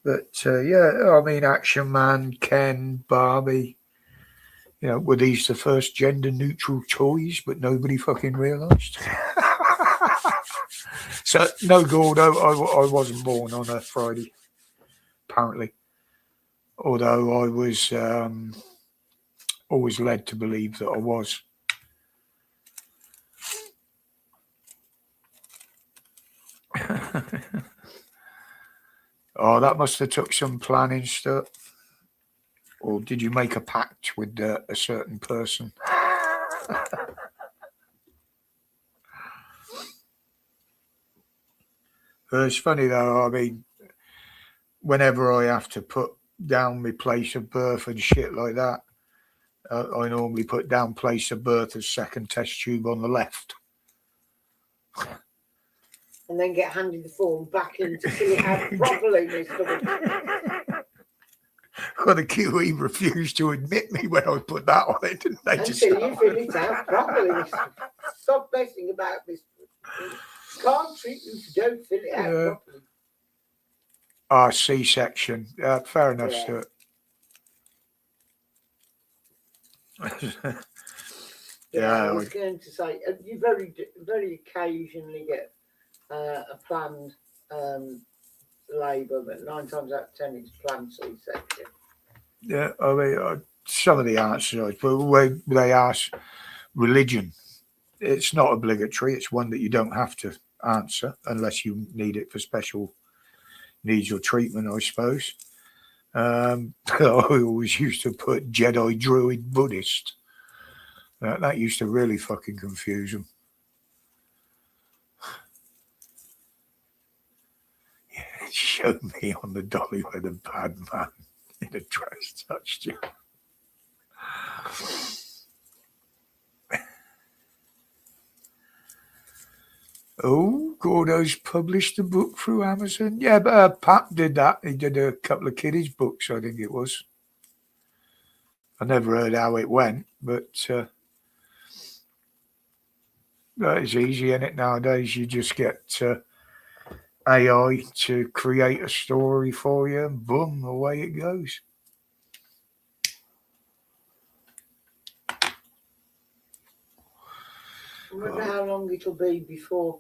But yeah, I mean, Action Man, Ken, Barbie. Were these the first gender-neutral toys, but nobody fucking realised? So, no, Gordo, I wasn't born on a Friday, apparently. Although I was always led to believe that I was. Oh, that must have took some planning stuff. Or did you make a pact with a certain person? It's funny though, I mean, whenever I have to put down my place of birth and shit like that, I normally put down place of birth as second test tube on the left. And then get handed the form back in to fill it out properly, Mr. Well, the QE refused to admit me when I put that on it, didn't they? Until you fill it out properly. Stop messing about this. Can't treat you if you don't fill it out properly. C-section. Fair enough, Yeah. Stuart. I was going to say, you very occasionally get a planned labour, but 9 times out of 10 it's planned C-section. Yeah, I mean, some of the answers, but when they ask religion, it's not obligatory. It's one that you don't have to answer unless you need it for special needs or treatment, I suppose. I always used to put Jedi, Druid, Buddhist. That used to really fucking confuse them. Yeah, show me on the dolly where the bad man in a dress touched you. Oh, Gordo's published a book through Amazon. Yeah, but Pat did that. He did a couple of kiddies' books, I think it was. I never heard how it went, but that is easy, isn't it? Nowadays, you just get AI to create a story for you, and boom, away it goes. I wonder how long it'll be before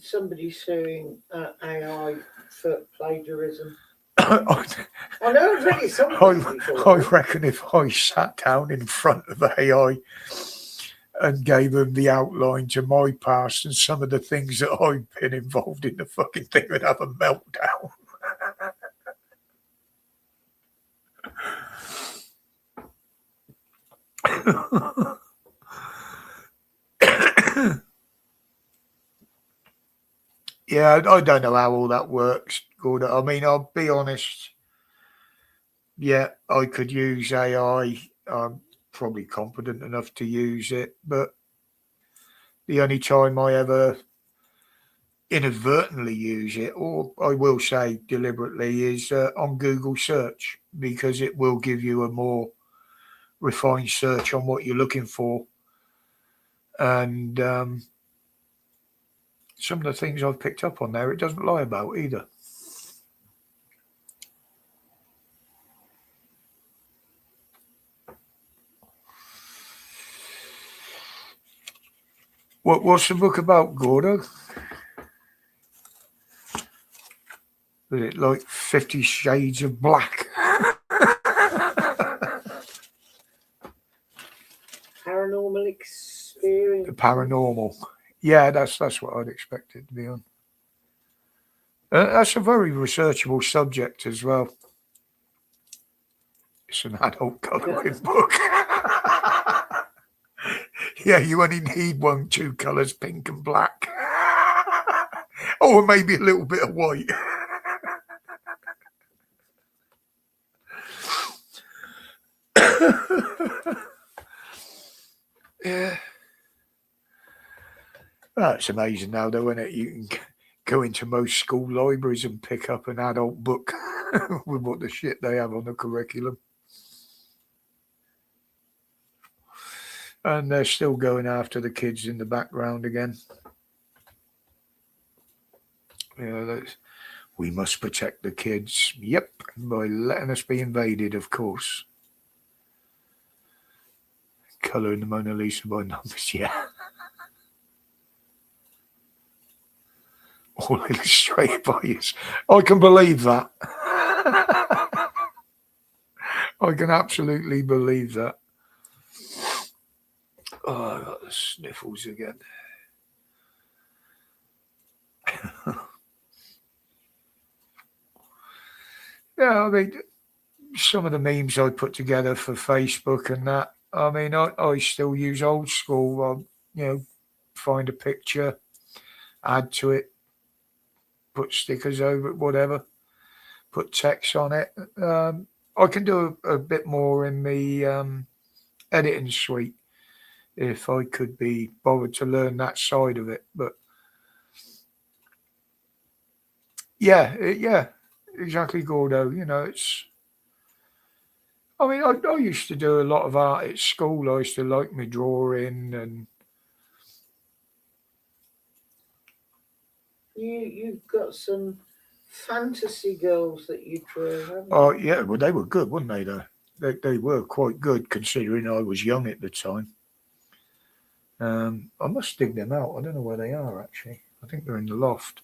somebody's suing AI for plagiarism. I know I've read it somewhere before. I reckon if I sat down in front of AI and gave them the outline to my past and some of the things that I've been involved in, the fucking thing would have a meltdown. Yeah, I don't know how all that works, Gordon. I mean, I'll be honest. Yeah, I could use AI. I'm probably competent enough to use it, but the only time I ever inadvertently use it, or I will say deliberately, is on Google search, because it will give you a more refined search on what you're looking for. And some of the things I've picked up on there, it doesn't lie about either. What's the book about, Gordo? Is it like 50 Shades of Black? Paranormal experience. The paranormal. Yeah, that's what I'd expect it to be on. That's a very researchable subject as well. It's an adult colouring book. Yeah, you only need 2 colours, pink and black. Or maybe a little bit of white. Yeah. That's amazing now, though, isn't it? You can go into most school libraries and pick up an adult book with what the shit they have on the curriculum. And they're still going after the kids in the background again. Yeah, we must protect the kids. Yep, by letting us be invaded, of course. Colouring the Mona Lisa by numbers, yeah. All illustrated by you. I can believe that. I can absolutely believe that. Oh, I got the sniffles again. Yeah, I mean, some of the memes I put together for Facebook and that, I mean, I still use old school. I'll, find a picture, add to it, put stickers over it, whatever, put text on it. I can do a bit more in the editing suite if I could be bothered to learn that side of it. But yeah, exactly, Gordo. I mean, I used to do a lot of art at school. I used to like my drawing, and you've got some fantasy girls that you drew, haven't oh you? yeah, well they were good, weren't they? Though they were quite good considering I was young at the time. I must dig them out. I don't know where they are actually. I think they're in the loft.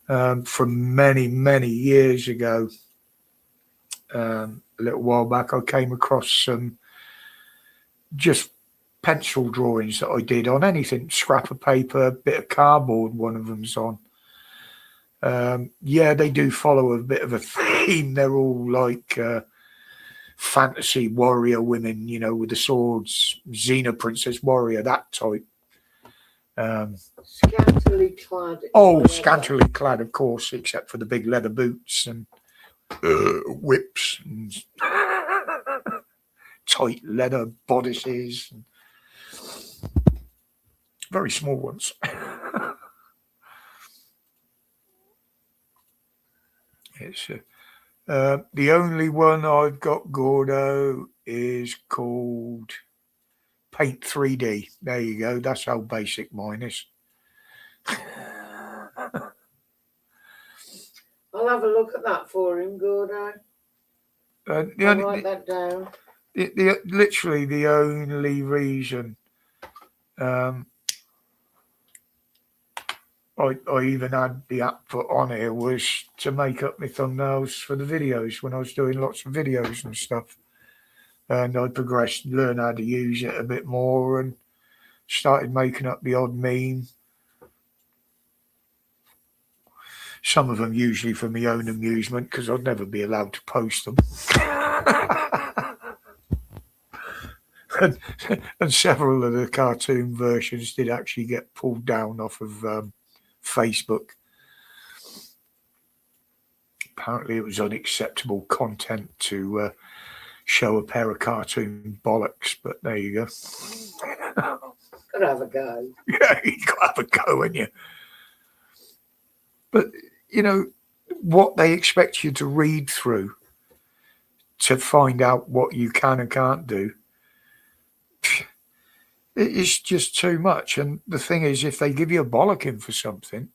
From many years ago, a little while back, I came across some just pencil drawings that I did on anything, scrap of paper, bit of cardboard. One of them's on. Yeah, they do follow a bit of a theme. They're all like fantasy warrior women, with the swords, Xena Princess Warrior, that type. Scantily clad. Scantily clad, of course, except for the big leather boots and whips and tight leather bodices, and very small ones. It's the only one I've got, Gordo, is called Paint 3D. There you go. That's how basic mine is. I'll have a look at that for him, Gordo. I'll write that down. Literally the only reason I even had the app put on here was to make up my thumbnails for the videos when I was doing lots of videos and stuff. And I progressed, learned how to use it a bit more, and started making up the odd meme. Some of them usually for my own amusement, because I'd never be allowed to post them. and several of the cartoon versions did actually get pulled down off of Facebook. Apparently it was unacceptable content to show a pair of cartoon bollocks, but there you go. Gotta have a go. Yeah, you gotta have a go, ain't you? But what they expect you to read through to find out what you can and can't do, it is just too much. And the thing is, if they give you a bollocking for something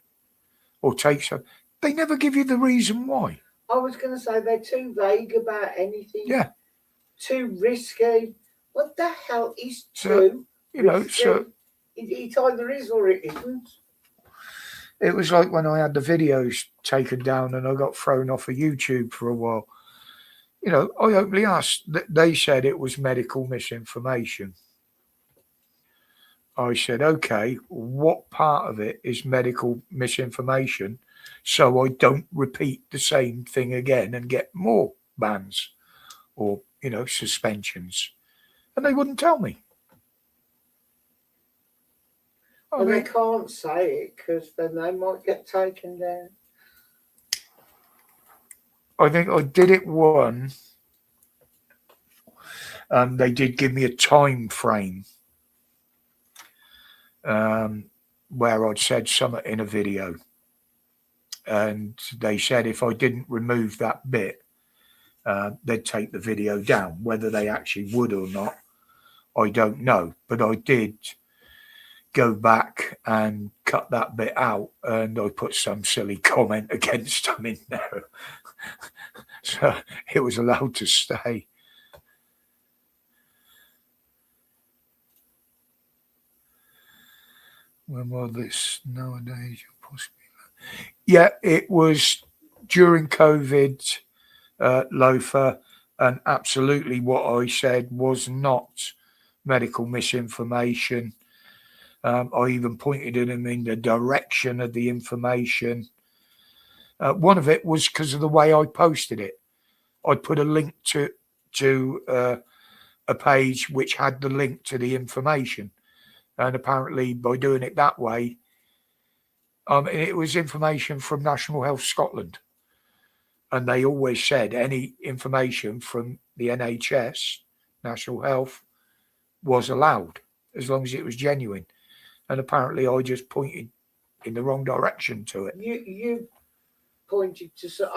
or take something, they never give you the reason why. I was going to say they're too vague about anything. Yeah. Too risky. What the hell is too risky? So it either is or it isn't. It was like when I had the videos taken down and I got thrown off of YouTube for a while. I openly asked. They said it was medical misinformation. I said, okay, what part of it is medical misinformation so I don't repeat the same thing again and get more bans or, suspensions? And they wouldn't tell me. They can't say it because then they might get taken down. I think I did it once. They did give me a time frame where I'd said something in a video. And they said if I didn't remove that bit, they'd take the video down. Whether they actually would or not, I don't know. But I did go back and cut that bit out, and I put some silly comment against them in there. So it was allowed to stay. When was this? Nowadays, you're possibly... Yeah, it was during COVID, Loafer, and absolutely what I said was not medical misinformation. I even pointed him in the direction of the information. One of it was because of the way I posted it. I put a link to a page which had the link to the information. And apparently by doing it that way, it was information from National Health Scotland. And they always said any information from the NHS, National Health, was allowed as long as it was genuine. And apparently I just pointed in the wrong direction to it. You pointed to some,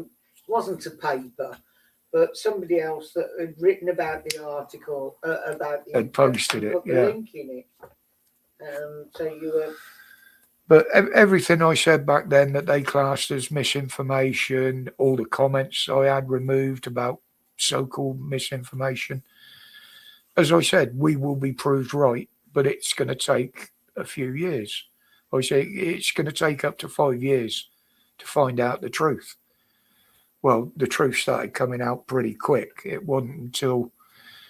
it wasn't a paper, but somebody else that had written about the article, about the Had posted it, put the yeah. link in it. So you were. But everything I said back then that they classed as misinformation, all the comments I had removed about so-called misinformation, as I said, we will be proved right, but it's going to take a few years. I say it's going to take up to 5 years to find out the truth. Well, the truth started coming out pretty quick. It wasn't until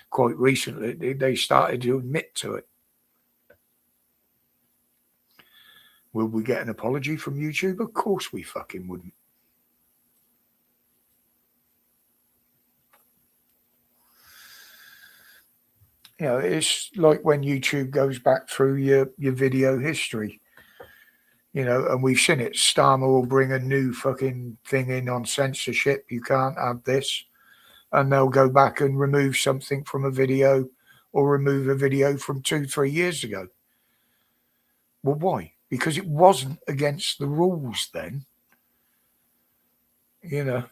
quite recently they started to admit to it. Will we get an apology from YouTube? Of course we fucking wouldn't. You know, it's like when YouTube goes back through your video history, you know, and we've seen it. Starmer will bring a new fucking thing in on censorship. You can't have this. And they'll go back and remove something from a video or remove a video from 2-3 years ago. Well, why? Because it wasn't against the rules then. You know.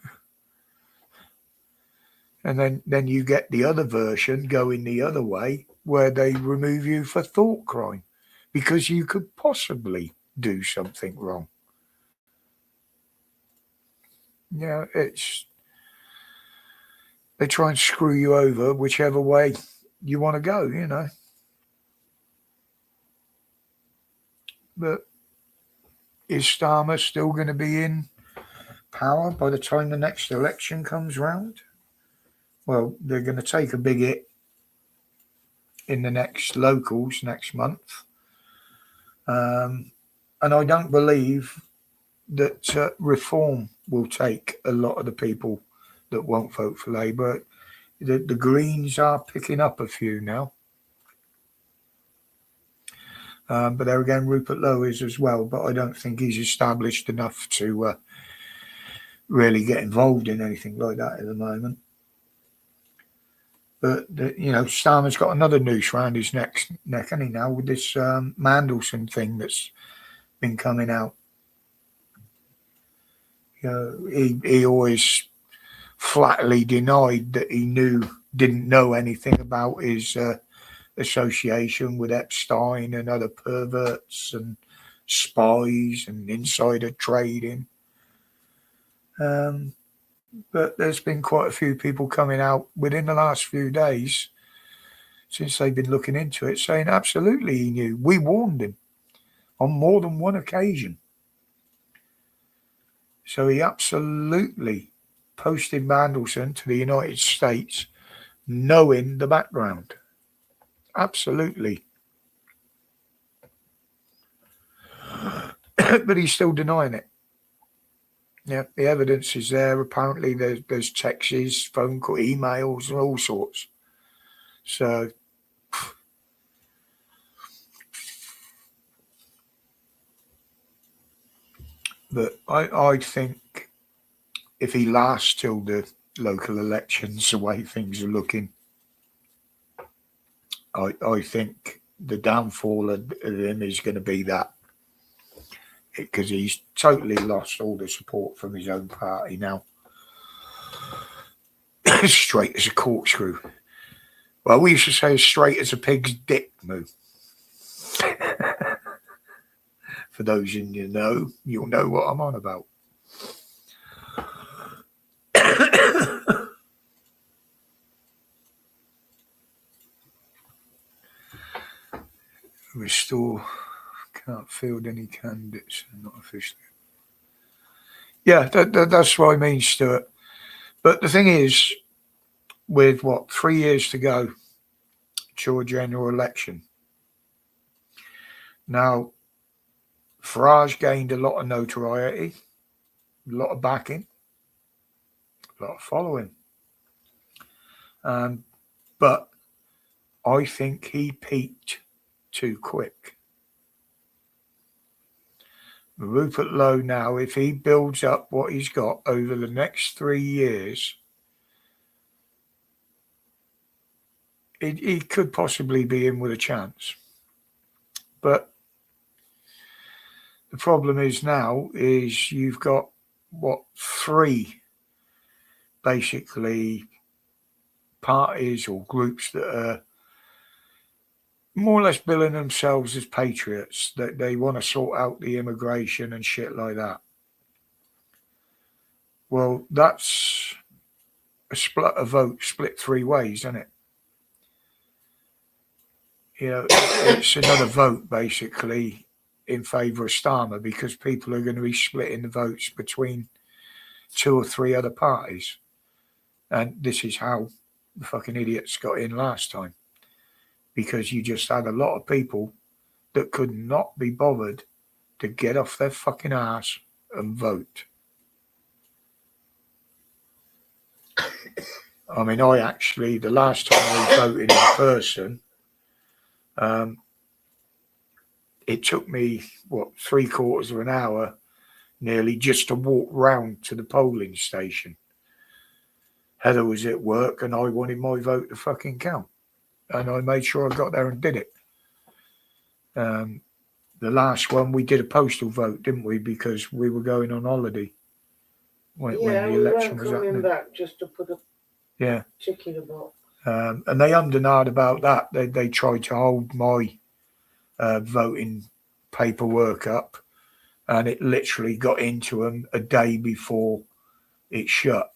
And then you get the other version going the other way where they remove you for thought crime because you could possibly do something wrong. Yeah, they try and screw you over whichever way you want to go, you know. But is Starmer still going to be in power by the time the next election comes round? Well, they're going to take a big hit in the next locals next month. And I don't believe that reform will take a lot of the people that won't vote for Labour. The Greens are picking up a few now. But there again, Rupert Lowe is as well, but I don't think he's established enough to really get involved in anything like that at the moment. But, you know, Starmer's got another noose around his neck, hasn't he, now, with this Mandelson thing that's been coming out. You know, he always flatly denied that he didn't know anything about his association with Epstein and other perverts and spies and insider trading. But there's been quite a few people coming out within the last few days since they've been looking into it saying absolutely he knew. We warned him on more than one occasion. So he absolutely posted Mandelson to the United States knowing the background. Absolutely. But he's still denying it. Yeah, the evidence is there. Apparently there's texts, phone call, emails, and all sorts. So but I think if he lasts till the local elections, the way things are looking, I think the downfall of him is going to be that. Because he's totally lost all the support from his own party now. Straight as a corkscrew. Well, we used to say straight as a pig's dick, Moo. For those in you know, you'll know what I'm on about. Restore. Can't field any candidates. Not officially. Yeah, that's what I mean, Stuart. But the thing is, with 3 years to go to a general election. Now, Farage gained a lot of notoriety, a lot of backing, a lot of following. But I think he peaked too quick. Rupert Lowe now, if he builds up what he's got over the next 3 years, he could possibly be in with a chance. But the problem is now is you've got 3 basically parties or groups that are more or less billing themselves as patriots, that they want to sort out the immigration and shit like that. Well, that's a vote split three ways, isn't it? You know, it's another vote basically in favour of Starmer, because people are going to be splitting the votes between two or three other parties. And this is how the fucking idiots got in last time, because you just had a lot of people that could not be bothered to get off their fucking ass and vote. I mean, the last time I voted in person, it took me, 3/4 of an hour nearly just to walk round to the polling station. Heather was at work and I wanted my vote to fucking count. And I made sure I got there and did it. The last one, we did a postal vote, didn't we? Because we were going on holiday when the election was happening. Back just to put a tick in a box. And they undernard about that. They tried to hold my voting paperwork up, and it literally got into them a day before it shut.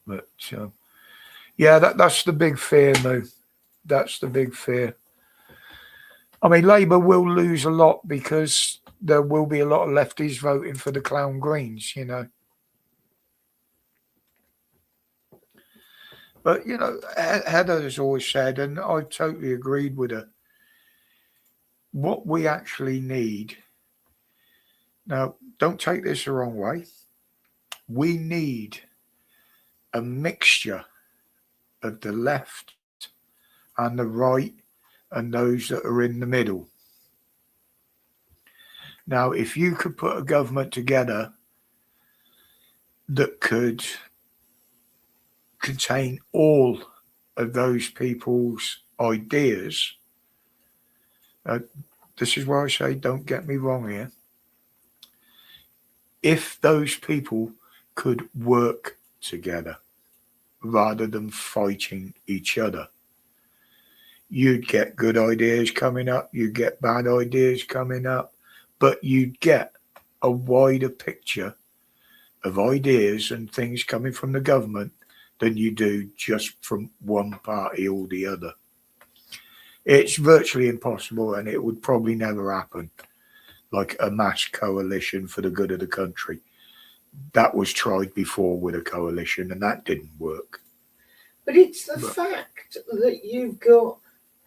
But that's the big fear, Moo. That's the big fear. I mean, Labour will lose a lot because there will be a lot of lefties voting for the clown Greens, you know. But, you know, Heather has always said, and I totally agreed with her, what we actually need. Now, don't take this the wrong way. We need a mixture of the left and the right and those that are in the middle. Now, if you could put a government together that could contain all of those people's ideas, this is where I say, don't get me wrong here. If those people could work together rather than fighting each other, you'd get good ideas coming up, you'd get bad ideas coming up, but you'd get a wider picture of ideas and things coming from the government than you do just from one party or the other. It's virtually impossible, and it would probably never happen, like a mass coalition for the good of the country. That was tried before with a coalition, and that didn't work. But it's the fact that you've got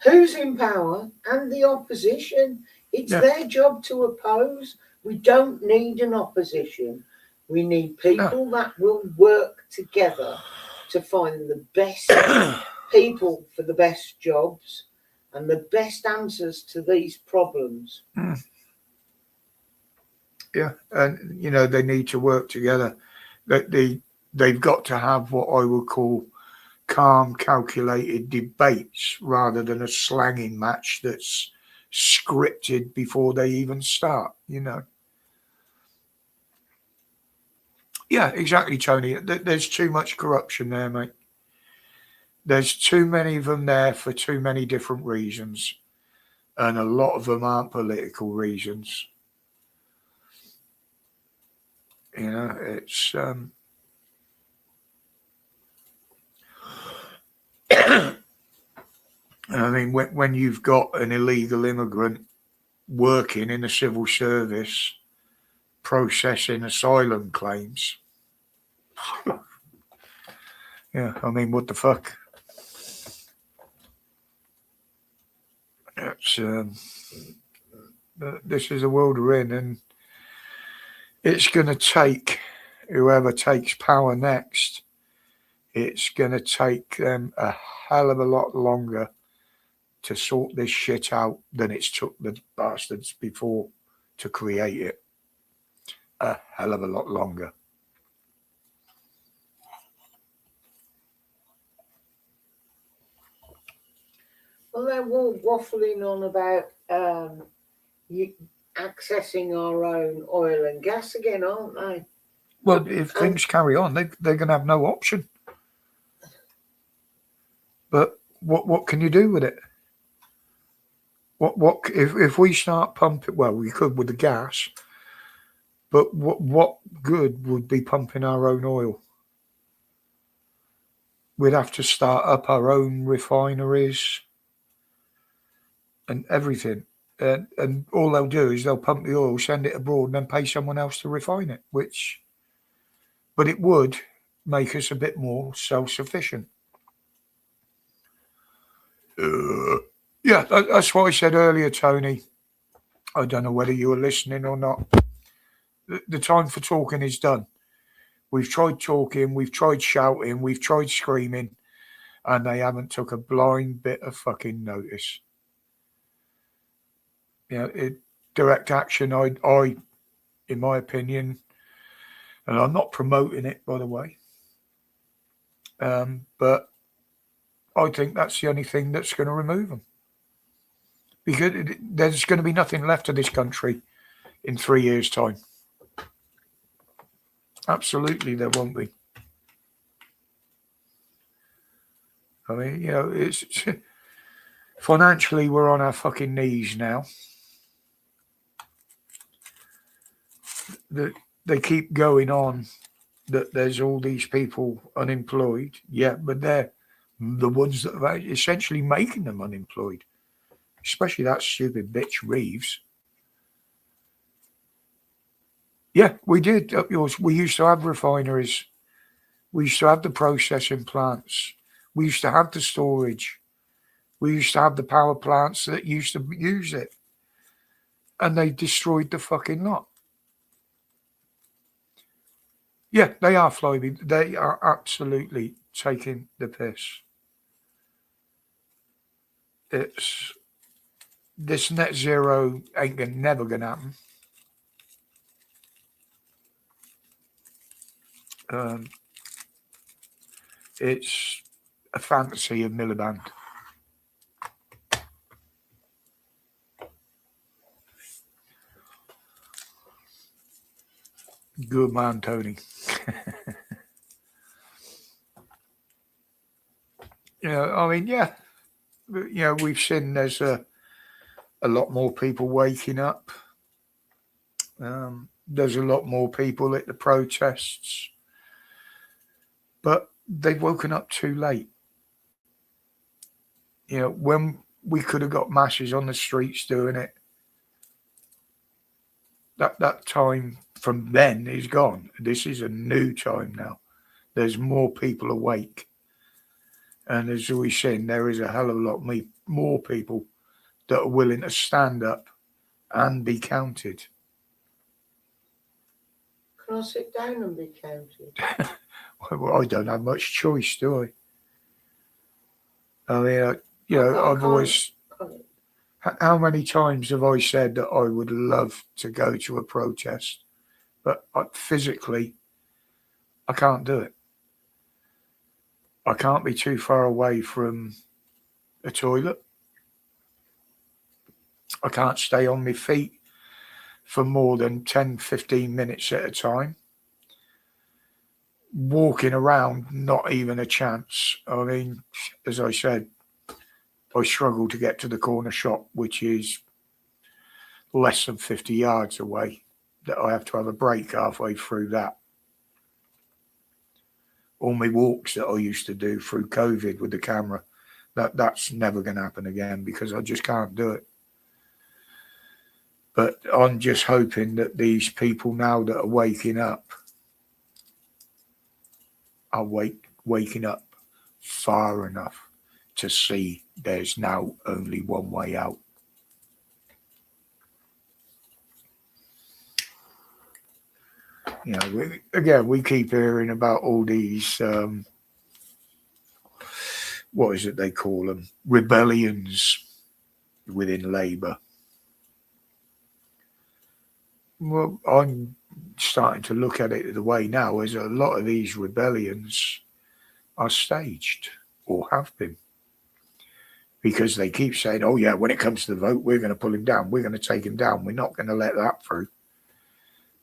who's in power and the opposition. It's their job to oppose. We don't need an opposition. We need people that will work together to find the best people for the best jobs and the best answers to these problems. Yeah, and you know, they need to work together. They've got to have what I would call calm, calculated debates rather than a slanging match that's scripted before they even start, you know. Yeah, exactly, Tony. There's too much corruption there, mate. There's too many of them there for too many different reasons, and a lot of them aren't political reasons. You know, it's I mean, when you've got an illegal immigrant working in the civil service processing asylum claims, yeah, I mean, what the fuck? It's this is the world we're in, and it's going to take whoever takes power next. It's going to take them a hell of a lot longer to sort this shit out than it's took the bastards before to create it. A hell of a lot longer. Well, they're all waffling on about accessing our own oil and gas again, aren't they? Well, if things carry on, they're going to have no option. But what can you do with it? What if we start pumping? Well, we could with the gas, but what good would be pumping our own oil? We'd have to start up our own refineries and everything. And all they'll do is they'll pump the oil, send it abroad, and then pay someone else to refine it. But it would make us a bit more self-sufficient. Yeah, that's what I said earlier, Tony. I don't know whether you were listening or not. The time for talking is done. We've tried talking, we've tried shouting, we've tried screaming, and they haven't took a blind bit of fucking notice. Direct action, I, in my opinion, and I'm not promoting it, by the way, but I think that's the only thing that's going to remove them. Because there's going to be nothing left of this country in 3 years' time. Absolutely, there won't be. I mean, it's financially we're on our fucking knees now. They keep going on that there's all these people unemployed. Yeah, but they're the ones that are essentially making them unemployed. Especially that stupid bitch Reeves. Yeah, we did up yours. We used to have refineries. We used to have the processing plants. We used to have the storage. We used to have the power plants that used to use it. And they destroyed the fucking lot. Yeah, they are flying. They are absolutely taking the piss. It's this net zero ain't never gonna happen. It's a fantasy of Miliband. Good man, Tony. I mean, yeah. We've seen there's a lot more people waking up. There's a lot more people at the protests. But they've woken up too late. When we could have got masses on the streets doing it, that time from then is gone. This is a new time now. There's more people awake. And as we've seen, there is a hell of a lot more people that are willing to stand up and be counted. Can I sit down and be counted? Well, I don't have much choice, do I? I mean, I've always... How many times have I said that I would love to go to a protest, but physically, I can't do it. I can't be too far away from a toilet. I can't stay on my feet for more than 10, 15 minutes at a time. Walking around, not even a chance. I mean, as I said, I struggle to get to the corner shop, which is less than 50 yards away, that I have to have a break halfway through that. All my walks that I used to do through COVID with the camera, that's never going to happen again because I just can't do it. But I'm just hoping that these people now that are waking up are waking up far enough to see there's now only one way out. We keep hearing about all these, what is it they call them? Rebellions within Labour. Well, I'm starting to look at it the way now as a lot of these rebellions are staged or have been. Because they keep saying, oh yeah, when it comes to the vote, we're going to pull him down. We're going to take him down. We're not going to let that through.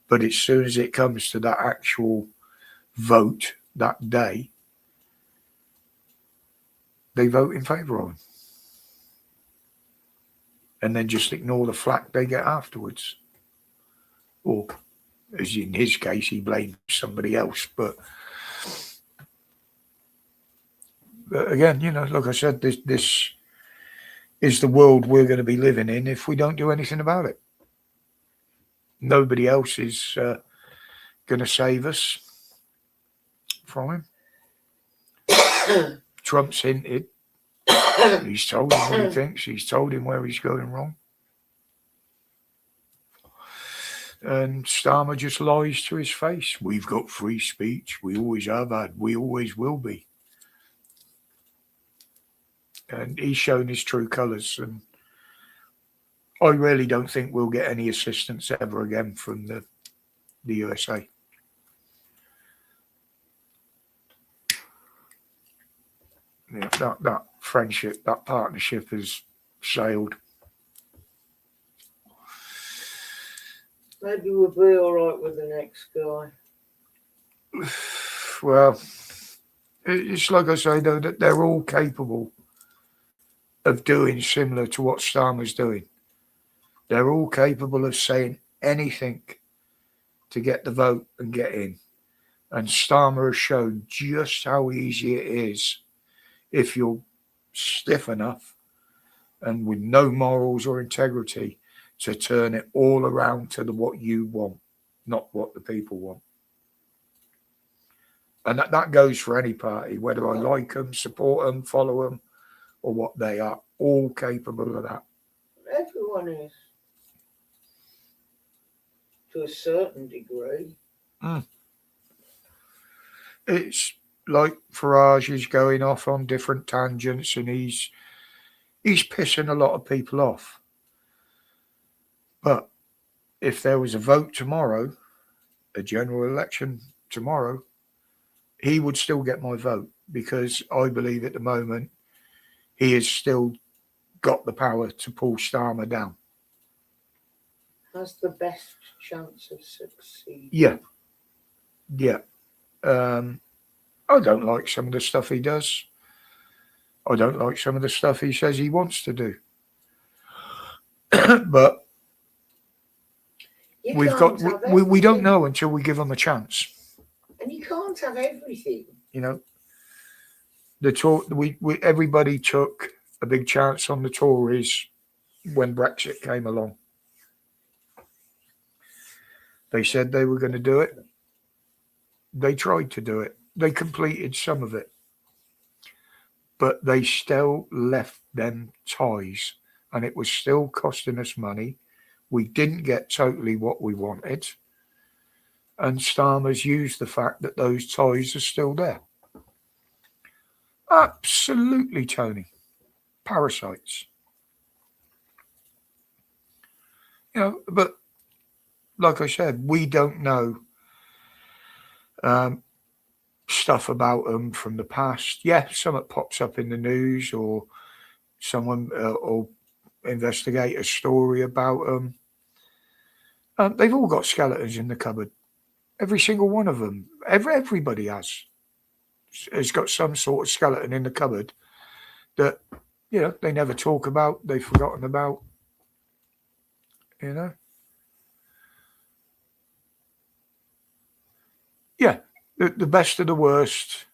But as soon as it comes to that actual vote that day, they vote in favour of him. And then just ignore the flack they get afterwards. Or, as in his case, he blames somebody else. But again, like I said, this is the world we're going to be living in if we don't do anything about it. Nobody else is going to save us from him. Trump's hinted. He's told him what he thinks. He's told him where he's going wrong. And Starmer just lies to his face. We've got free speech. We always have had. We always will be. And he's shown his true colours. And I really don't think we'll get any assistance ever again from the USA. Yeah, that friendship, that partnership has sailed. Maybe we'll be all right with the next guy. Well, it's like I say, though, that they're all capable of doing similar to what Starmer's doing. They're all capable of saying anything to get the vote and get in. And Starmer has shown just how easy it is if you're stiff enough and with no morals or integrity to turn it all around to what you want, not what the people want. And that goes for any party, whether I like them, support them, follow them, or what. They are all capable of that. Everyone is. To a certain degree. It's like Farage is going off on different tangents and he's pissing a lot of people off. But if there was a vote tomorrow, a general election tomorrow, he would still get my vote because I believe at the moment he has still got the power to pull Starmer down. Has the best chance of succeeding. Yeah. I don't like some of the stuff he does. I don't like some of the stuff he says he wants to do. But we don't know until we give him a chance. And you can't have everything. Everybody took a big chance on the Tories when Brexit came along. They said they were going to do it. They tried to do it. They completed some of it. But they still left them ties. And it was still costing us money. We didn't get totally what we wanted. And Starmer's used the fact that those ties are still there. Absolutely, Tony. Parasites. But like I said, we don't know stuff about them from the past. Yeah, something pops up in the news or someone will investigate a story about them. They've all got skeletons in the cupboard. Every single one of them. Everybody has got some sort of skeleton in the cupboard that, they never talk about, they've forgotten about. Yeah, the best of the worst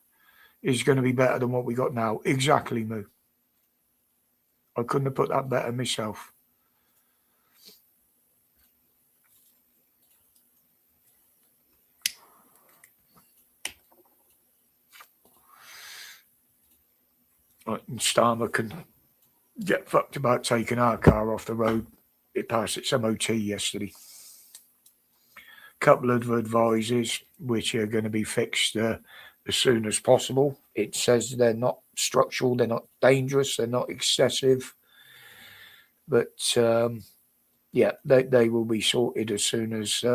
is going to be better than what we got now. Exactly, Moo. I couldn't have put that better myself. And Starmer can get fucked about taking our car off the road. It passed its MOT yesterday. Couple of advices which are going to be fixed as soon as possible. It says they're not structural, they're not dangerous, they're not excessive. But they will be sorted as soon as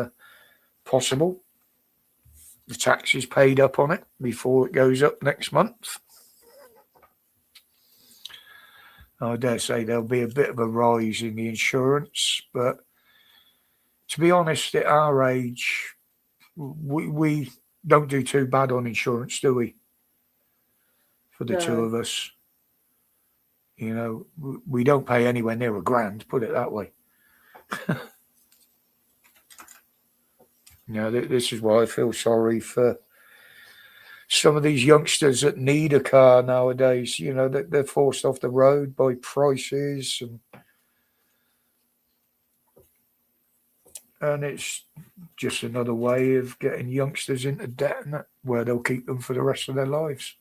possible. The tax is paid up on it before it goes up next month. I dare say there'll be a bit of a rise in the insurance, but to be honest, at our age, we don't do too bad on insurance, do we? For the two No. of us, you know, we don't pay anywhere near £1,000. Put it that way. You know, this is why I feel sorry for some of these youngsters that need a car nowadays. You know, that they're forced off the road by prices, and it's just another way of getting youngsters into debt, and where they'll keep them for the rest of their lives.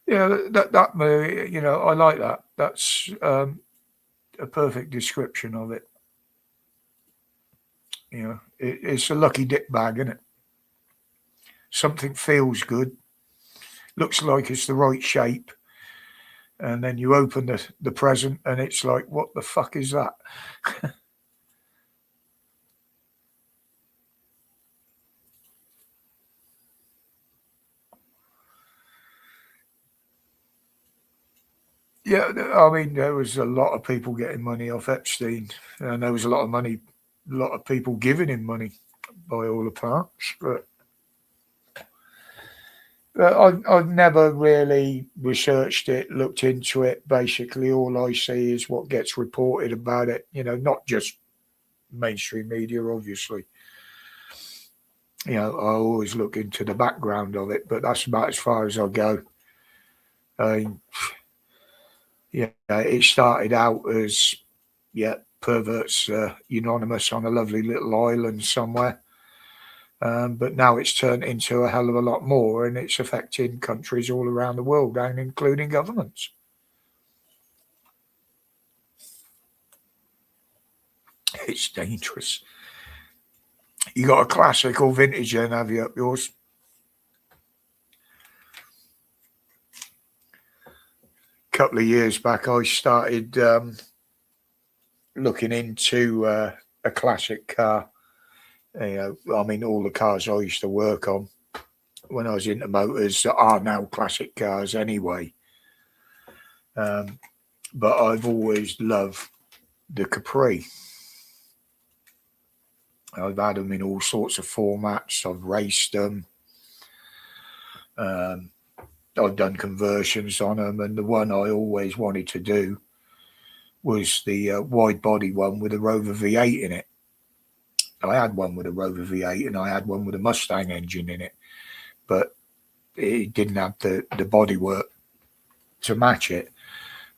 Yeah, that you know, I like that. That's a perfect description of it. You know, it's a lucky dip bag, isn't it? Something feels good, looks like it's the right shape, and then you open the present, and it's like, what the fuck is that? Yeah, I mean, there was a lot of people getting money off Epstein, and there was a lot of people giving him money, by all accounts. But I've never really researched it, looked into it. Basically, all I see is what gets reported about it. You know, not just mainstream media, obviously. You know, I always look into the background of it, but that's about as far as I go. Yeah, it started out as perverts unanimous on a lovely little island somewhere, but now it's turned into a hell of a lot more, and it's affecting countries all around the world, and including governments. It's dangerous. You got a classic or vintage then, have you, up yours? A couple of years back, I started looking into a classic car. You know, I mean, all the cars I used to work on when I was into motors are now classic cars anyway. But I've always loved the Capri. I've had them in all sorts of formats. I've raced them. I've done conversions on them, and the one I always wanted to do was the wide body one with a Rover V8 in it. I had one with a Rover V8, and I had one with a Mustang engine in it, but it didn't have the bodywork to match it.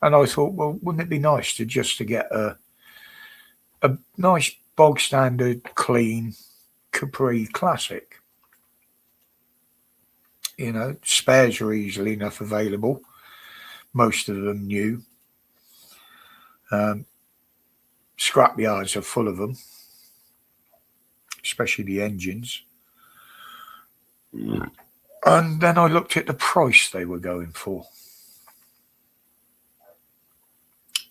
And I thought, well, wouldn't it be nice to get a nice bog standard, clean Capri Classic? You know, spares are easily enough available. Most of them new. Scrap yards are full of them, especially the engines. And then I looked at the price they were going for.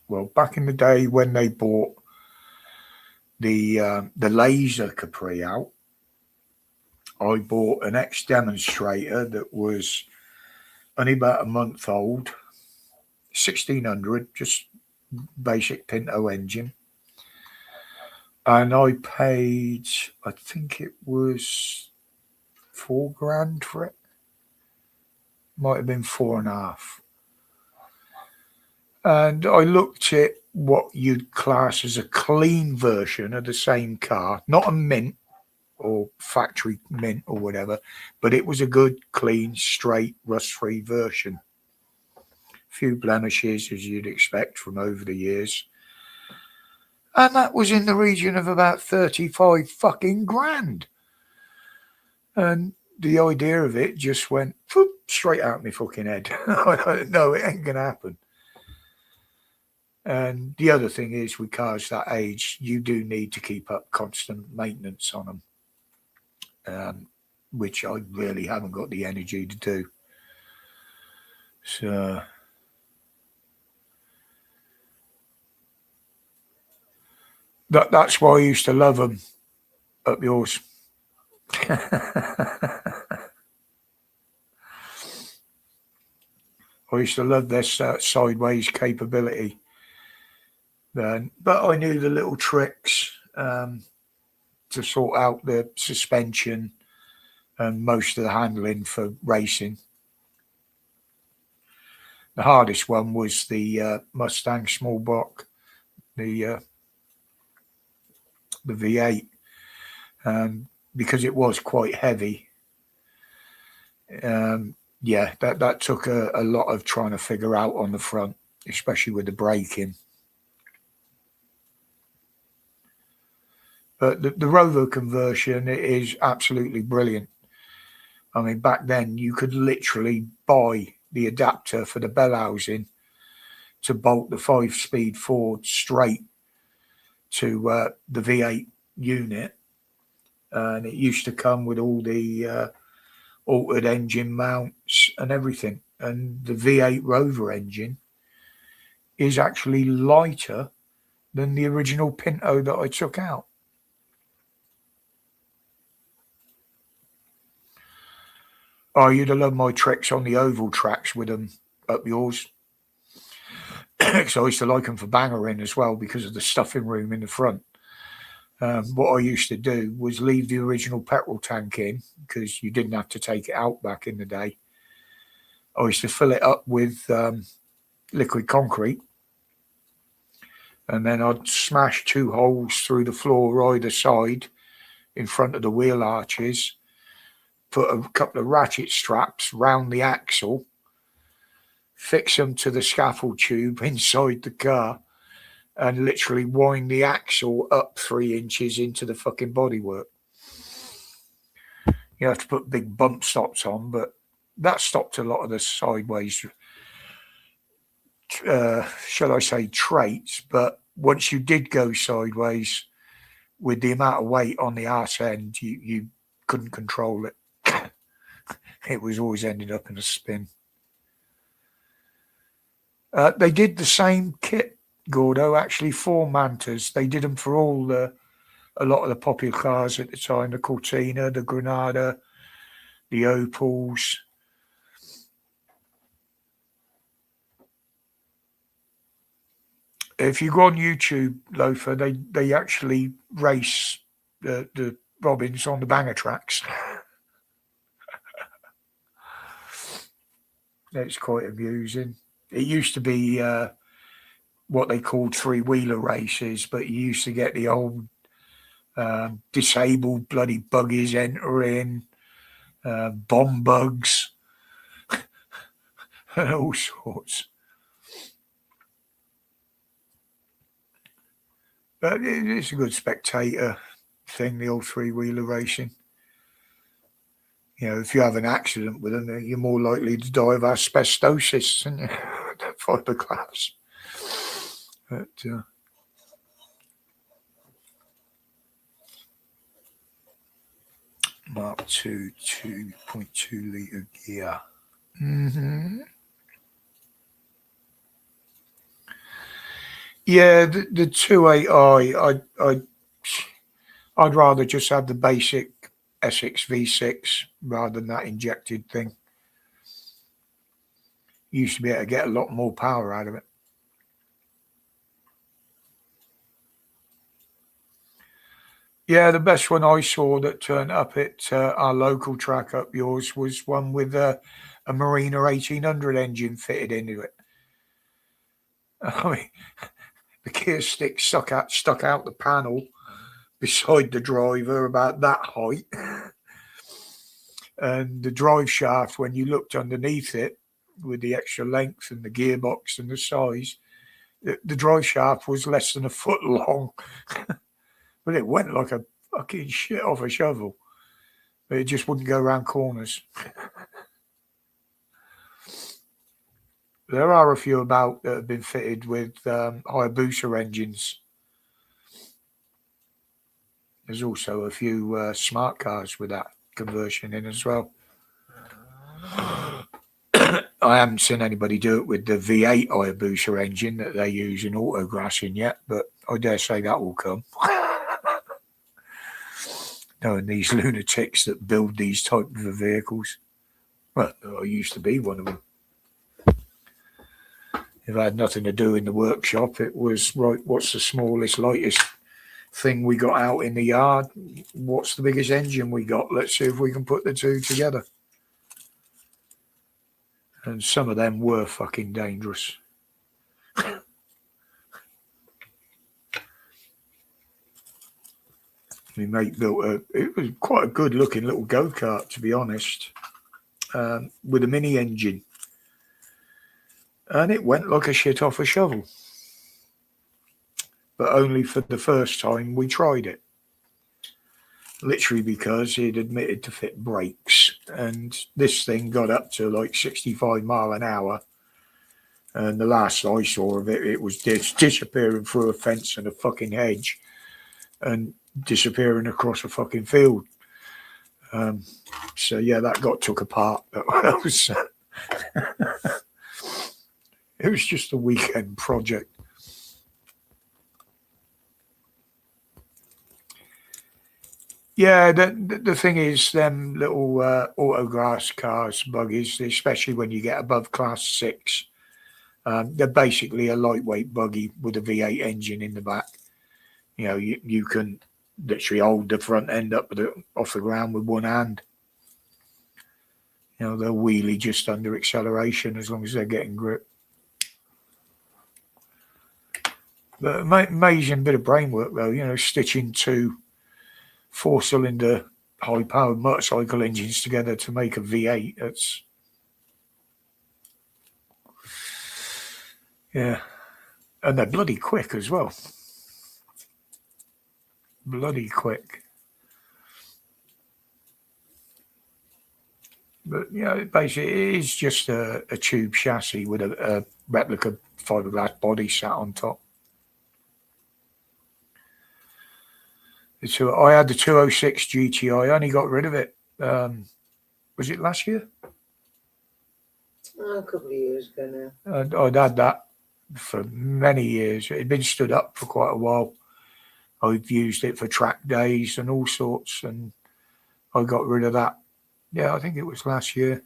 Well, back in the day when they bought the laser Capri out, I bought an ex-demonstrator that was only about a month old, 1600, just basic Pinto engine. And I paid, I think it was £4,000 for it. Might have been 4.5. And I looked at what you'd class as a clean version of the same car, not a mint or factory mint or whatever, but it was a good, clean, straight, rust-free version. A few blemishes, as you'd expect from over the years. And that was in the region of about 35 fucking grand. And the idea of it just went straight out my fucking head. No, it ain't going to happen. And the other thing is, with cars that age, you do need to keep up constant maintenance on them, which I really haven't got the energy to do. So that's why I used to love them up yours. I used to love their sideways capability. But I knew the little tricks to sort out the suspension and most of the handling for racing. The hardest one was the Mustang small block, the V8, because it was quite heavy. Yeah, that took a lot of trying to figure out on the front, especially with the braking. But the Rovo conversion is absolutely brilliant. I mean, back then you could literally buy the adapter for the bell housing to bolt the 5-speed Ford straight to the V8 unit, and it used to come with all the altered engine mounts and everything. And the V8 Rover engine is actually lighter than the original Pinto that I took out. Oh, you'd have loved my tricks on the oval tracks with them up yours. Because I used to like them for bangering as well because of the stuffing room in the front. What I used to do was leave the original petrol tank in because you didn't have to take it out back in the day. I used to fill it up with liquid concrete, and then I'd smash 2 holes through the floor either side in front of the wheel arches, put a couple of ratchet straps round the axle, fix them to the scaffold tube inside the car, and literally wind the axle up 3 inches into the fucking bodywork. You have to put big bump stops on, but that stopped a lot of the sideways, shall I say, traits. But once you did go sideways, with the amount of weight on the arse end, you couldn't control it. It was always ending up in a spin. They did the same kit, Gordo, actually, for Mantas. They did them for a lot of the popular cars at the time, the Cortina, the Granada, the Opals. If you go on YouTube, Loafer, they actually race the Robins on the banger tracks. It's quite amusing. It used to be what they called 3-wheeler races, but you used to get the old disabled bloody buggies entering, bomb bugs, and all sorts. But it's a good spectator thing, the old 3-wheeler racing. You know, if you have an accident with them, you're more likely to die of asbestosis than fiberglass. But Mark II 2.2 litre gear. Yeah, the 2.8i, I'd rather just have the basic Essex V6 rather than that injected thing. You used to be able to get a lot more power out of it. Yeah, the best one I saw that turned up at our local track up yours was one with a Marina 1800 engine fitted into it. I mean, the gear stick stuck out the panel beside the driver about that height. And the drive shaft, when you looked underneath it with the extra length and the gearbox and the size, the drive shaft was less than a foot long. But it went like a fucking shit off a shovel. But it just wouldn't go around corners. There are a few about that have been fitted with Hayabusa engines. There's also a few smart cars with that conversion in as well. I haven't seen anybody do it with the V8 Hayabusa engine that they use in autograssing yet, but I dare say that will come. Knowing these lunatics that build these type of vehicles. Well, I used to be one of them. if I had nothing to do in the workshop, it was, right, what's the smallest, lightest thing we got out in the yard? What's the biggest engine we got? Let's see if we can put the two together. And some of them were fucking dangerous. My mate built it was quite a good looking little go-kart, to be honest, with a mini engine. And it went like a shit off a shovel. But only for the first time we tried it. Literally because he'd admitted to fit brakes. And this thing got up to like 65 mile an hour. And the last I saw of it, it was disappearing through a fence and a fucking hedge. And disappearing across a fucking field. So yeah, that got took apart. That was it was just a weekend project. Yeah, the thing is, them little autograss cars, buggies, especially when you get above class 6, they're basically a lightweight buggy with a V8 engine in the back. You know, you can literally hold the front end up off the ground with one hand. You know, they'll wheelie just under acceleration as long as they're getting grip. But amazing bit of brain work, though, you know, stitching 2 4-cylinder high-powered motorcycle engines together to make a V8. That's, yeah. And they're bloody quick as well. Bloody quick. But, you know, basically it is just a tube chassis with a replica fiberglass body sat on top. So I had the 206 GTI. I only got rid of it. Was it last year? A couple of years ago now. I'd had that for many years. It had been stood up for quite a while. I've used it for track days and all sorts, and I got rid of that. Yeah, I think it was last year.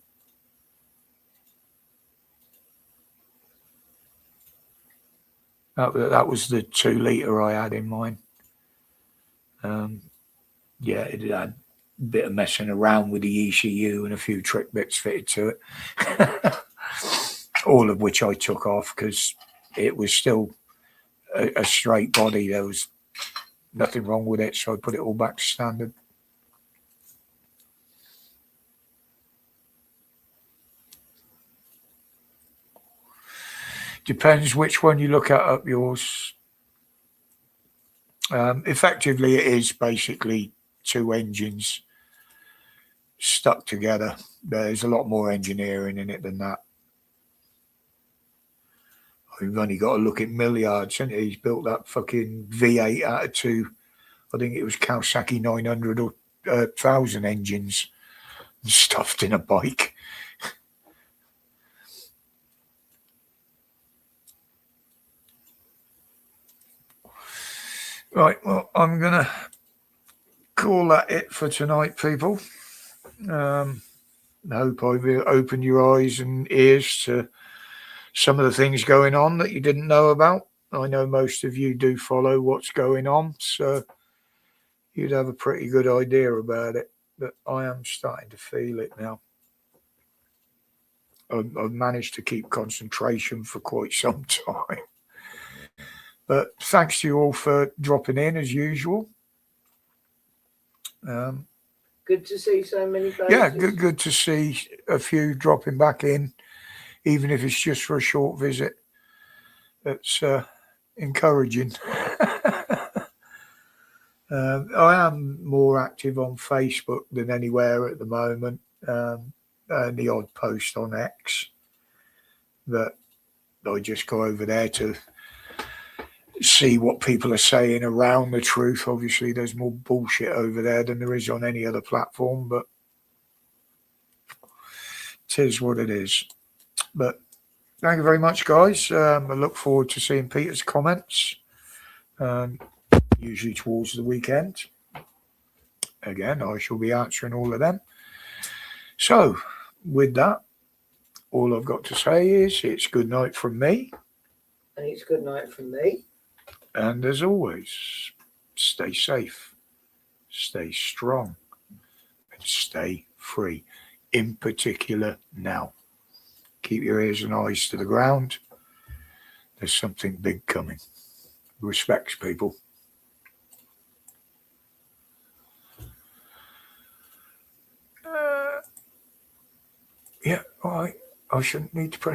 That was the 2 litre I had in mine. Yeah, it had a bit of messing around with the ECU and a few trick bits fitted to it. All of which I took off because it was still a straight body. There was nothing wrong with it, so I put it all back to standard. Depends which one you look at up yours. Effectively, it is basically 2 engines stuck together. There's a lot more engineering in it than that. We've only got to look at milliards, and he's built that fucking V8 out of 2. I think it was Kawasaki 900 or 1000 engines stuffed in a bike. Right, well, I'm going to call that it for tonight, people. I hope I've opened your eyes and ears to some of the things going on that you didn't know about. I know most of you do follow what's going on, so you'd have a pretty good idea about it. But I am starting to feel it now. I've managed to keep concentration for quite some time. But thanks to you all for dropping in as usual. Good to see so many faces. Yeah, good to see a few dropping back in, even if it's just for a short visit. That's encouraging. I am more active on Facebook than anywhere at the moment. And the odd post on X that I just go over there to see what people are saying around the truth. Obviously, there's more bullshit over there than there is on any other platform, but it is what it is. But thank you very much, guys. I look forward to seeing Peter's comments, usually towards the weekend. Again, I shall be answering all of them. So, with that, all I've got to say is it's good night from me. And it's good night from me. And as always, stay safe, stay strong, and stay free. In particular, now. Keep your ears and eyes to the ground. There's something big coming. Respects, people. Yeah, all right. I shouldn't need to press